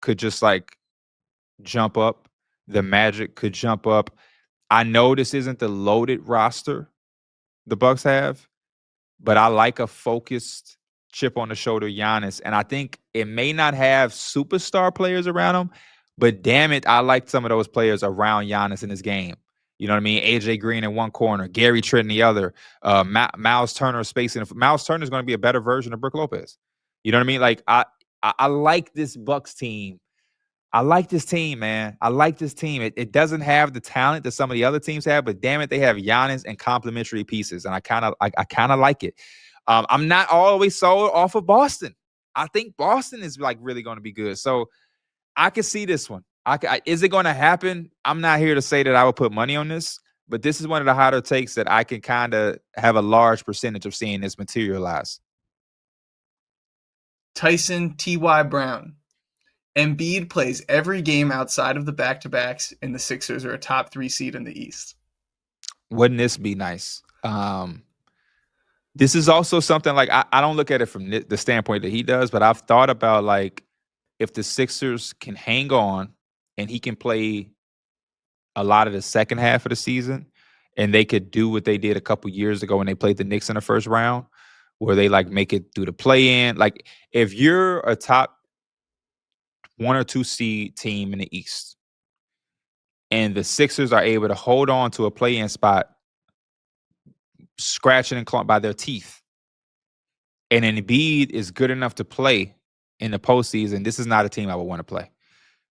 could just like jump up. The Magic could jump up. I know this isn't the loaded roster the Bucks have, but I like a focused chip on the shoulder Giannis. And I think it may not have superstar players around him, but damn it, I like some of those players around Giannis in his game. You know what I mean? AJ Green in one corner, Gary Trent in the other, Miles Turner spacing. Miles Turner is going to be a better version of Brook Lopez. You know what I mean? Like I like this Bucks team. I like this team, man. I like this team. It doesn't have the talent that some of the other teams have, but damn it, they have Giannis and complementary pieces, and I kind of like it. I'm not always sold off of Boston. I think Boston is like really going to be good, so I can see this one. Is it going to happen? I'm not here to say that I would put money on this, but this is one of the hotter takes that I can kind of have a large percentage of seeing this materialize. Tyson T.Y. Brown. Embiid plays every game outside of the back-to-backs, and the Sixers are a top 3 seed in the East. Wouldn't this be nice? This is also something like I don't look at it from the standpoint that he does, but I've thought about like if the Sixers can hang on and he can play a lot of the second half of the season and they could do what they did a couple years ago when they played the Knicks in the first round, where they like make it through the play-in. Like if you're a top 1 or 2 seed team in the East and the Sixers are able to hold on to a play-in spot, scratching and clawing by their teeth, and Embiid is good enough to play in the postseason, this is not a team I would want to play.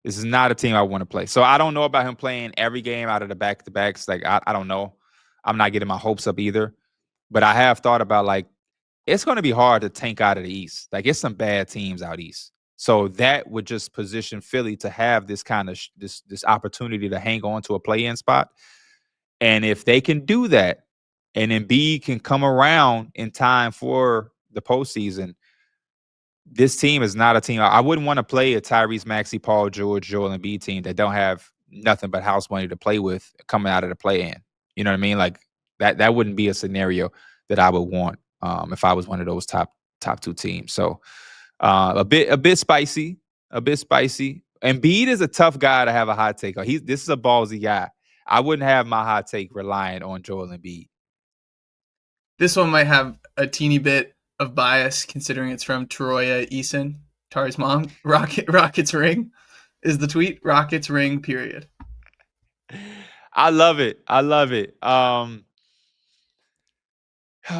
This is not a team I want to play. So I don't know about him playing every game out of the back-to-backs. Like, I don't know. I'm not getting my hopes up either. But I have thought about, like, it's going to be hard to tank out of the East. Like, it's some bad teams out East. So that would just position Philly to have this kind of this opportunity to hang on to a play-in spot. And if they can do that, and Embiid can come around in time for the postseason, this team is not a team. I wouldn't want to play a Tyrese Maxey, Paul George, Joel Embiid team that don't have nothing but house money to play with coming out of the play-in. You know what I mean? Like that wouldn't be a scenario that I would want if I was one of those top 2 teams. So a bit spicy. Embiid is a tough guy to have a hot take on. This is a ballsy guy. I wouldn't have my hot take relying on Joel Embiid. This one might have a teeny bit of bias considering it's from Taroya Eason, Tari's mom. Rockets ring is the tweet. Rockets ring, period. I love it. Yeah,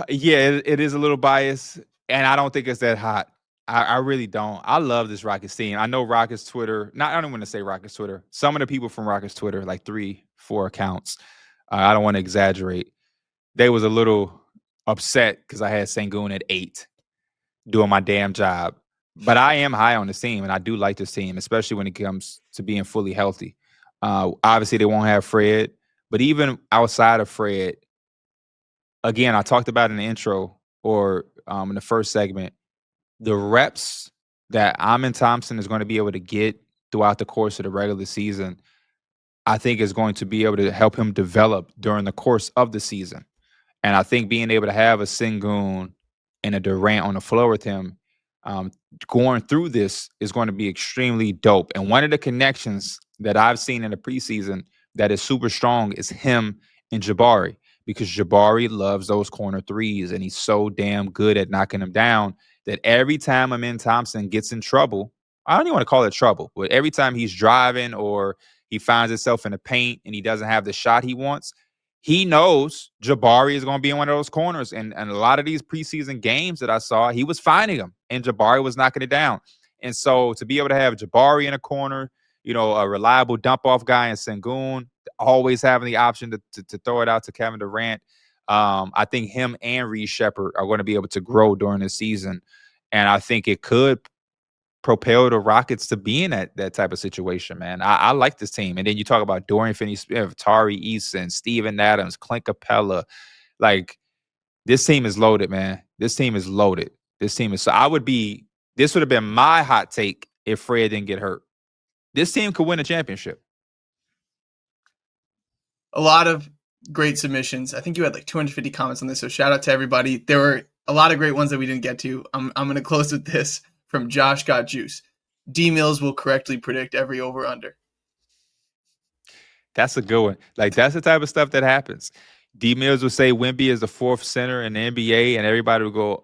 it is a little biased, and I don't think it's that hot. I really don't. I love this Rockets team. I know Rockets Twitter. I don't want to say Rockets Twitter. Some of the people from Rockets Twitter, like 3, 4 accounts. I don't want to exaggerate. They was a little upset because I had Sengun at 8 doing my damn job. But I am high on this team, and I do like this team, especially when it comes to being fully healthy. Obviously, they won't have Fred, but even outside of Fred, again, I talked about in the intro or in the first segment, the reps that Amin Thompson is going to be able to get throughout the course of the regular season, I think is going to be able to help him develop during the course of the season. And I think being able to have a Sengun and a Durant on the floor with him going through this is going to be extremely dope. And one of the connections that I've seen in the preseason that is super strong is him and Jabari, because Jabari loves those corner threes and he's so damn good at knocking them down that every time Amin Thompson gets in trouble, I don't even want to call it trouble, but every time he's driving or he finds himself in the paint and he doesn't have the shot he wants, he knows Jabari is going to be in one of those corners. And a lot of these preseason games that I saw, he was finding them and Jabari was knocking it down. And so to be able to have Jabari in a corner, you know, a reliable dump off guy in Sengun, always having the option to throw it out to Kevin Durant. I think him and Reed Shepherd are going to be able to grow during the season. And I think it could propel the Rockets to be in that type of situation, man. I like this team. And then you talk about Dorian Finney-Smith, Tari Eason, Steven Adams, Clint Capella. Like, this team is loaded, man. This team is loaded. This would have been my hot take if Fred didn't get hurt. this team could win a championship. A lot of great submissions. I think you had like 250 comments on this, so shout out to everybody. There were a lot of great ones that we didn't get to. I'm going to close with this from Josh Got Juice. D Mills will correctly predict every over-under. That's a good one. Like, that's the type of stuff that happens. D Mills will say Wemby is the fourth center in the NBA, and everybody will go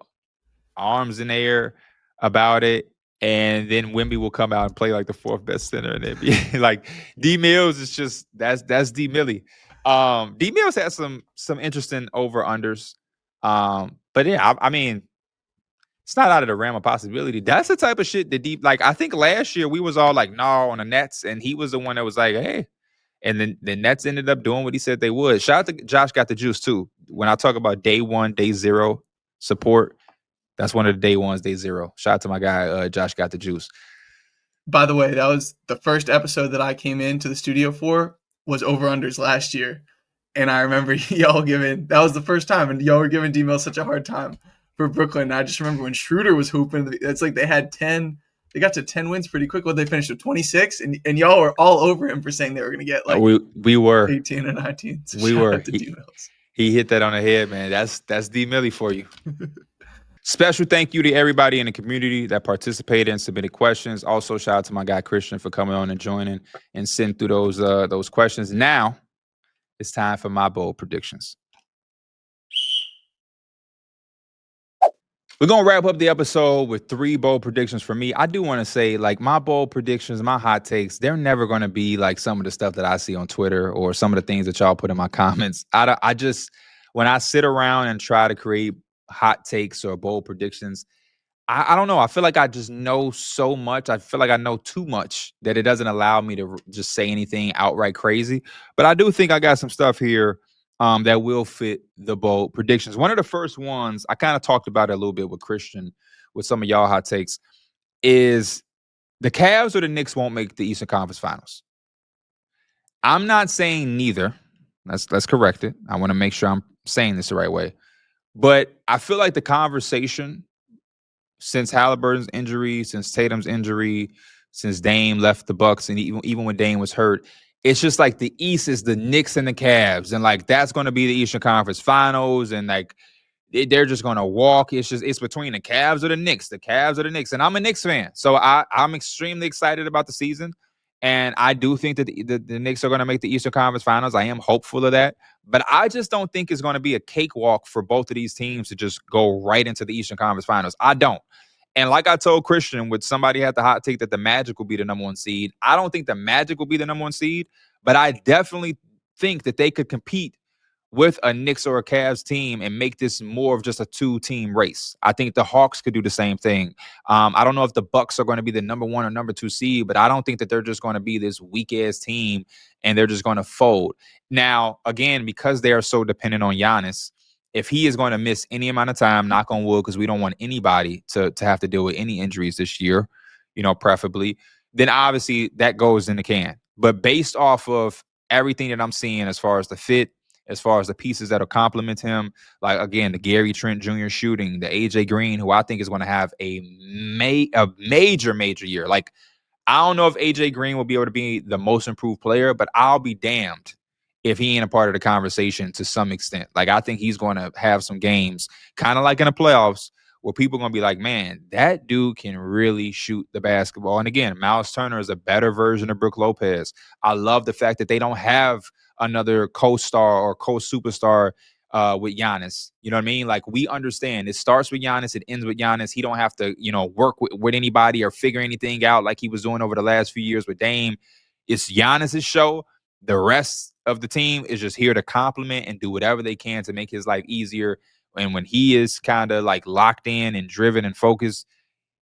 arms in the air about it. And then Wemby will come out and play like the fourth best center in the NBA. Like, D Mills is just that's D Millie. D Mills has some interesting over unders. But yeah, I mean, it's not out of the realm of possibility. That's the type of shit that deep. Like, I think last year we was all like, no, on the Nets, and he was the one that was like, hey. And then the Nets ended up doing what he said they would. Shout out to Josh Got the Juice too. When I talk about day one, day zero support, that's one of the day ones, day zero. Shout out to my guy, Josh Got the Juice. By the way, that was the first episode that I came into the studio for, was over-unders last year. And I remember y'all that was the first time, and y'all were giving D-Mill such a hard time for Brooklyn. I just remember when Schroeder was hooping, it's like they got to 10 wins pretty quick. They finished with 26, and y'all were all over him for saying they were going to get like we were 18 or 19. So we were. D-Mills. He hit that on the head, man. That's D Millie for you. Special thank you to everybody in the community that participated and submitted questions. Also, shout out to my guy Christian for coming on and joining and sending through those questions. Now it's time for my bold predictions. We're going to wrap up the episode with 3 bold predictions for me. I do want to say, like, my bold predictions, my hot takes, they're never going to be like some of the stuff that I see on Twitter or some of the things that y'all put in my comments. I just, when I sit around and try to create hot takes or bold predictions, I don't know. I feel like I just know so much. I feel like I know too much that it doesn't allow me to just say anything outright crazy. But I do think I got some stuff here that will fit the bold predictions. One of the first ones, I kind of talked about it a little bit with Christian, with some of y'all hot takes, is the Cavs or the Knicks won't make the Eastern Conference Finals. I'm not saying neither. Let's correct it. I want to make sure I'm saying this the right way. But I feel like the conversation since Halliburton's injury, since Tatum's injury, since Dame left the Bucks, and even when Dame was hurt, it's just like the East is the Knicks and the Cavs, and like that's going to be the Eastern Conference Finals, and like they're just going to walk. It's between the Cavs or the Knicks, and I'm a Knicks fan, so I'm extremely excited about the season, and I do think that the Knicks are going to make the Eastern Conference Finals. I am hopeful of that, but I just don't think it's going to be a cakewalk for both of these teams to just go right into the Eastern Conference Finals. I don't. And like I told Christian, with somebody had the hot take that the Magic will be the number 1 seed. I don't think the Magic will be the number 1 seed, but I definitely think that they could compete with a Knicks or a Cavs team and make this more of just a 2-team race. I think the Hawks could do the same thing. I don't know if the Bucks are going to be the number 1 or number 2 seed, but I don't think that they're just going to be this weak-ass team and they're just going to fold. Now, again, because they are so dependent on Giannis, if he is going to miss any amount of time, knock on wood, because we don't want anybody to have to deal with any injuries this year, preferably, then obviously that goes in the can. But based off of everything that I'm seeing as far as the fit, as far as the pieces that'll complement him, like, again, the Gary Trent Jr. shooting, the AJ Green, who I think is going to have a major year. Like, I don't know if AJ Green will be able to be the most improved player, but I'll be damned if he ain't a part of the conversation to some extent. Like, I think he's going to have some games, kind of like in the playoffs, where people are going to be like, man, that dude can really shoot the basketball. And again, Miles Turner is a better version of Brook Lopez. I love the fact that they don't have another co-star or co-superstar with Giannis. You know what I mean? Like, we understand it starts with Giannis, it ends with Giannis. He don't have to, work with anybody or figure anything out like he was doing over the last few years with Dame. It's Giannis's show. The rest of the team is just here to compliment and do whatever they can to make his life easier. And when he is kind of like locked in and driven and focused,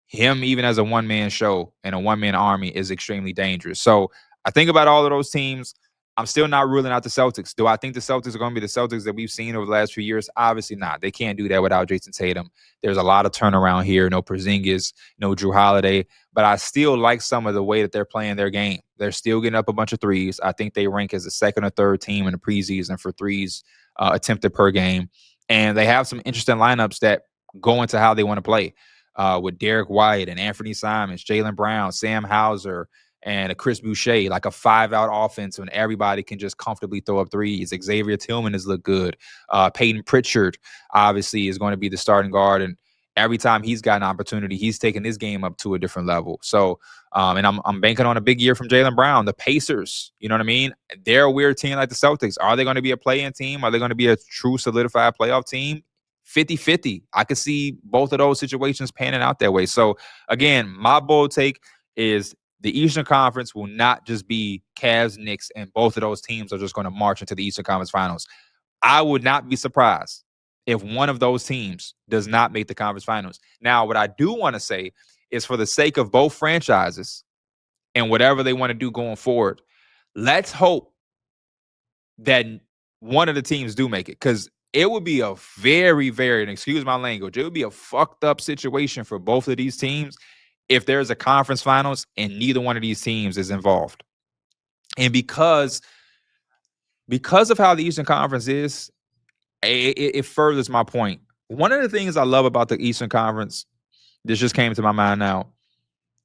him, even as a one-man show and a one-man army, is extremely dangerous. So I think about all of those teams. I'm still not ruling out the Celtics. Do I think the Celtics are going to be the Celtics that we've seen over the last few years? Obviously not. They can't do that without Jason Tatum. There's a lot of turnaround here. No Porzingis, no Drew Holiday. But I still like some of the way that they're playing their game. They're still getting up a bunch of threes. I think they rank as the second or third team in the preseason for threes attempted per game. And they have some interesting lineups that go into how they want to play with Derek White and Anthony Simons, Jaylen Brown, Sam Hauser, and a Chris Boucher, like a 5-out offense when everybody can just comfortably throw up threes. Xavier Tillman has looked good. Peyton Pritchard, obviously, is going to be the starting guard. And every time he's got an opportunity, he's taking his game up to a different level. So, and I'm banking on a big year from Jaylen Brown. The Pacers, you know what I mean? They're a weird team like the Celtics. Are they going to be a play-in team? Are they going to be a true solidified playoff team? 50-50. I could see both of those situations panning out that way. So, again, my bold take is the Eastern Conference will not just be Cavs, Knicks, and both of those teams are just going to march into the Eastern Conference Finals. I would not be surprised if one of those teams does not make the conference finals. Now, what I do want to say is, for the sake of both franchises and whatever they want to do going forward, let's hope that one of the teams do make it, because it would be a very, very, and excuse my language, it would be a fucked up situation for both of these teams if there's a conference finals and neither one of these teams is involved. And because of how the Eastern Conference is, it furthers my point. One of the things I love about the Eastern Conference, this just came to my mind now,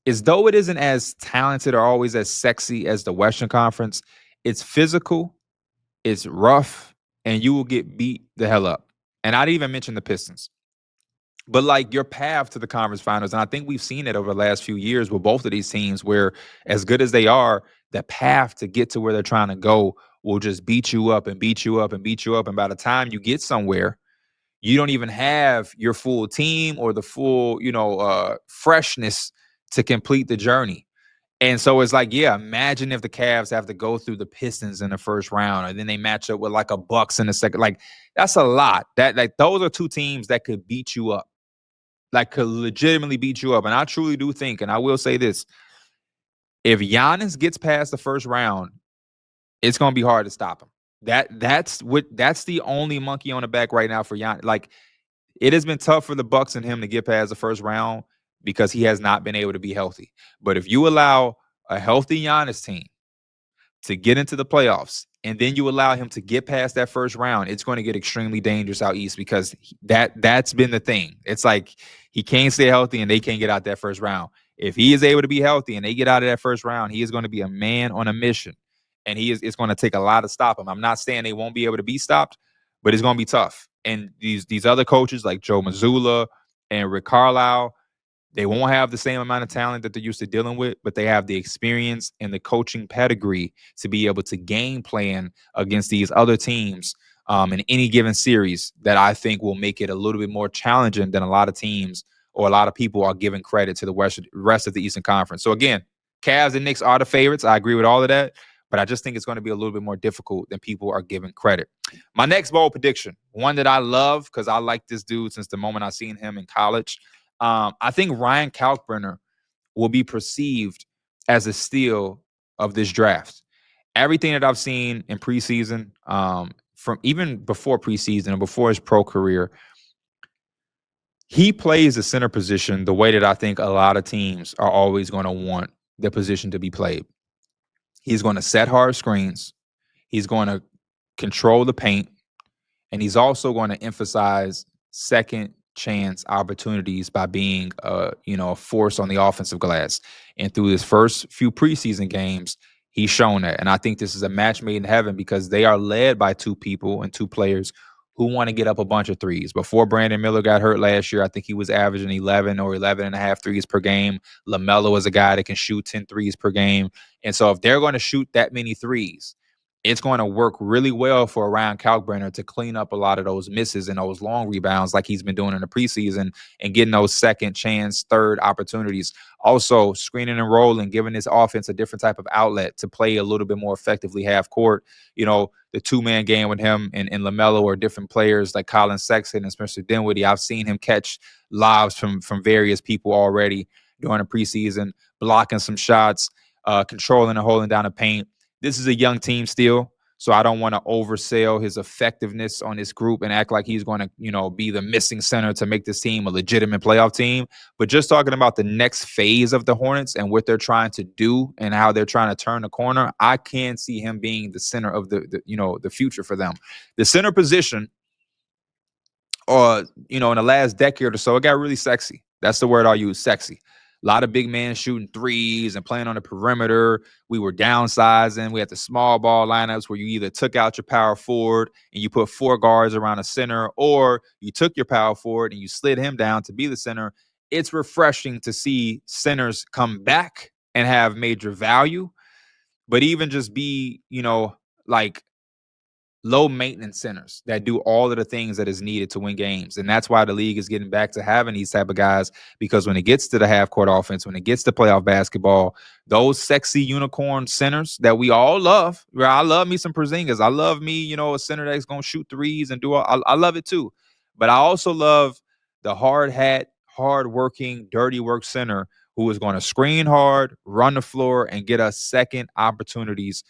is though it isn't as talented or always as sexy as the Western Conference, it's physical, it's rough, and you will get beat the hell up. And I didn't even mention the Pistons. But like your path to the conference finals, and I think we've seen it over the last few years with both of these teams, where as good as they are, the path to get to where they're trying to go will just beat you up and beat you up and beat you up. And by the time you get somewhere, you don't even have your full team or the full, freshness to complete the journey. And so it's like, yeah, imagine if the Cavs have to go through the Pistons in the first round, and then they match up with like a Bucks in the second. Like, that's a lot. Those are two teams that could beat you up. Like, could legitimately beat you up. And I truly do think, and I will say this, if Giannis gets past the first round, it's going to be hard to stop him. That's the only monkey on the back right now for Giannis. Like, it has been tough for the Bucks and him to get past the first round because he has not been able to be healthy. But if you allow a healthy Giannis team to get into the playoffs, and then you allow him to get past that first round, it's going to get extremely dangerous out east, because that's been the thing. It's like he can't stay healthy and they can't get out that first round. If he is able to be healthy and they get out of that first round, he is going to be a man on a mission, and it's going to take a lot to stop him. I'm not saying they won't be able to be stopped, but it's going to be tough. And these other coaches like Joe Mazzulla and Rick Carlisle, they won't have the same amount of talent that they're used to dealing with, but they have the experience and the coaching pedigree to be able to game plan against these other teams in any given series that I think will make it a little bit more challenging than a lot of teams or a lot of people are giving credit to the rest of the Eastern Conference. So again, Cavs and Knicks are the favorites. I agree with all of that, but I just think it's going to be a little bit more difficult than people are giving credit. My next bold prediction, one that I love because I like this dude since the moment I seen him in college. I think Ryan Kalkbrenner will be perceived as a steal of this draft. Everything that I've seen in preseason, from even before preseason or before his pro career, he plays the center position the way that I think a lot of teams are always going to want the position to be played. He's going to set hard screens. He's going to control the paint. And he's also going to emphasize second chance opportunities by being a force on the offensive glass. And through his first few preseason games, he's shown that. And I think this is a match made in heaven because they are led by two people and two players who want to get up a bunch of threes. Before Brandon Miller got hurt last year, I think he was averaging 11 or 11 and a half threes per game. LaMelo is a guy that can shoot 10 threes per game. And so if they're going to shoot that many threes, it's going to work really well for Ryan Kalkbrenner to clean up a lot of those misses and those long rebounds like he's been doing in the preseason and getting those second chance, third opportunities. Also, screening and rolling, giving his offense a different type of outlet to play a little bit more effectively half court. The two-man game with him and LaMelo or different players like Colin Sexton and Spencer Dinwiddie. I've seen him catch lobs from various people already during the preseason, blocking some shots, controlling and holding down the paint. This is a young team still, so I don't want to oversell his effectiveness on this group and act like he's going to, be the missing center to make this team a legitimate playoff team. But just talking about the next phase of the Hornets and what they're trying to do and how they're trying to turn the corner, I can see him being the center of the future for them. The center position, in the last decade or so, it got really sexy. That's the word I'll use, sexy. A lot of big men shooting threes and playing on the perimeter. We were downsizing. We had the small ball lineups where you either took out your power forward and you put 4 guards around a center, or you took your power forward and you slid him down to be the center. It's refreshing to see centers come back and have major value, but even just be, like low maintenance centers that do all of the things that is needed to win games. And that's why the league is getting back to having these type of guys, because when it gets to the half court offense, when it gets to playoff basketball, those sexy unicorn centers that we all love, where I love me some Porzingis. I love me, a center that's going to shoot threes and do all, I love it too. But I also love the hard hat, hard working, dirty work center who is going to screen hard, run the floor, and get us second opportunities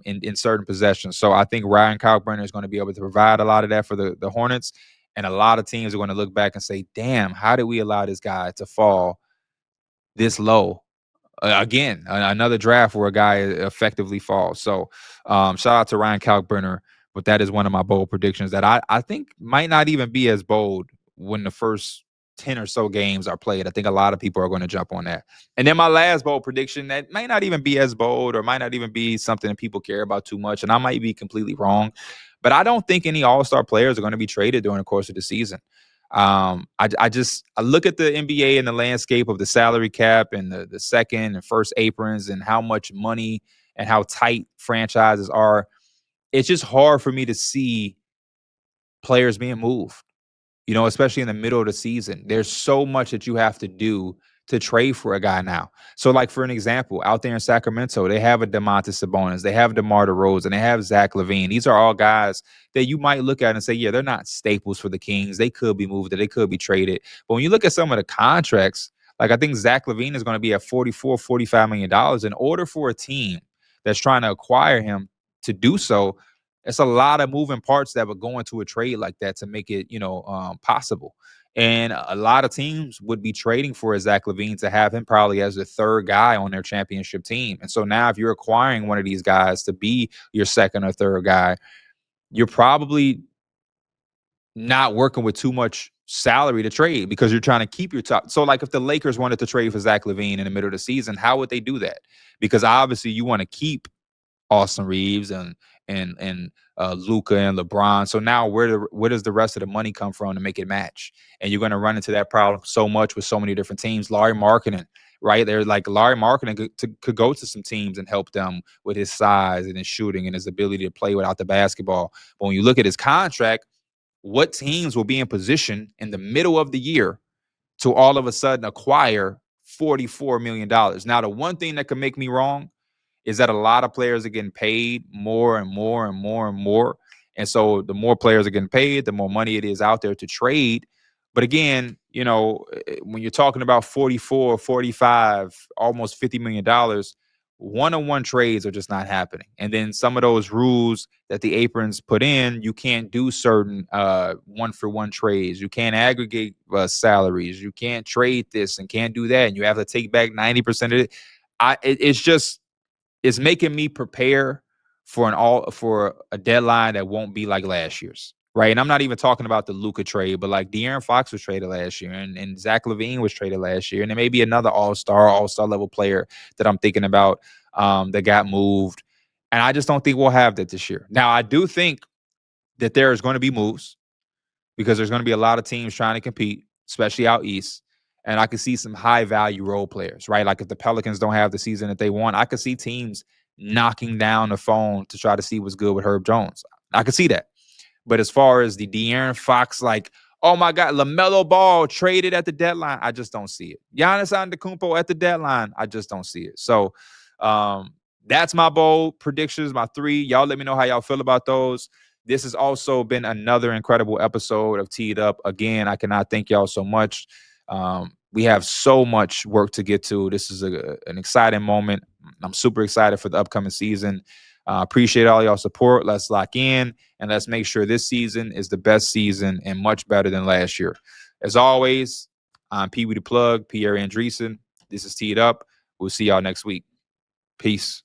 in certain possessions. So I think Ryan Kalkbrenner is going to be able to provide a lot of that for the Hornets. And a lot of teams are going to look back and say, damn, how did we allow this guy to fall this low? Again, another draft where a guy effectively falls. So shout out to Ryan Kalkbrenner. But that is one of my bold predictions that I think might not even be as bold when the first 10 or so games are played. I think a lot of people are going to jump on that. And then my last bold prediction that might not even be as bold or might not even be something that people care about too much, and I might be completely wrong, but I don't think any all-star players are going to be traded during the course of the season. I look at the NBA and the landscape of the salary cap and the second and first aprons and how much money and how tight franchises are. It's just hard for me to see players being moved, especially in the middle of the season. There's so much that you have to do to trade for a guy now. So, like, for an example, out there in Sacramento, they have a Domantas Sabonis, they have DeMar DeRozan, they have Zach LaVine. These are all guys that you might look at and say, yeah, they're not staples for the Kings. They could be moved, or they could be traded. But when you look at some of the contracts, like I think Zach LaVine is going to be at $44-45 million. In order for a team that's trying to acquire him to do so, it's a lot of moving parts that would go into a trade like that to make it, possible. And a lot of teams would be trading for a Zach LaVine to have him probably as the third guy on their championship team. And so now if you're acquiring one of these guys to be your second or third guy, you're probably not working with too much salary to trade because you're trying to keep your top. So like if the Lakers wanted to trade for Zach LaVine in the middle of the season, how would they do that? Because obviously you want to keep Austin Reeves and Luka and LeBron. So now where does the rest of the money come from to make it match? And you're going to run into that problem so much with so many different teams. Larry Markkinen, right? They're like Larry Markkinen could go to some teams and help them with his size and his shooting and his ability to play without the basketball. But when you look at his contract, what teams will be in position in the middle of the year to all of a sudden acquire $44 million? Now, the one thing that could make me wrong is that a lot of players are getting paid more and more and more and more. And so the more players are getting paid, the more money it is out there to trade. But again, when you're talking about 44, 45, almost $50 million, one-on-one trades are just not happening. And then some of those rules that the aprons put in, you can't do certain one-for-one trades. You can't aggregate salaries. You can't trade this and can't do that. And you have to take back 90% of it. It's making me prepare for a deadline that won't be like last year's, right? And I'm not even talking about the Luka trade, but like De'Aaron Fox was traded last year, and Zach LaVine was traded last year, and there may be another all-star level player that I'm thinking about that got moved, and I just don't think we'll have that this year. Now, I do think that there is going to be moves because there's going to be a lot of teams trying to compete, especially out east. And I could see some high value role players, right? Like if the Pelicans don't have the season that they want, I could see teams knocking down the phone to try to see what's good with Herb Jones. I could see that. But as far as the De'Aaron Fox, like, oh my God, LaMelo Ball traded at the deadline, I just don't see it. Giannis Antetokounmpo at the deadline, I just don't see it. So that's my bold predictions, my 3. Y'all let me know how y'all feel about those. This has also been another incredible episode of Teed Up. Again, I cannot thank y'all so much. We have so much work to get to. This is an exciting moment. I'm super excited for the upcoming season. Appreciate all y'all support. Let's lock in and let's make sure this season is the best season and much better than last year. As always, I'm Pee Wee the Plug, Pierre Andreessen. This is Teed Up. We'll see y'all next week. Peace.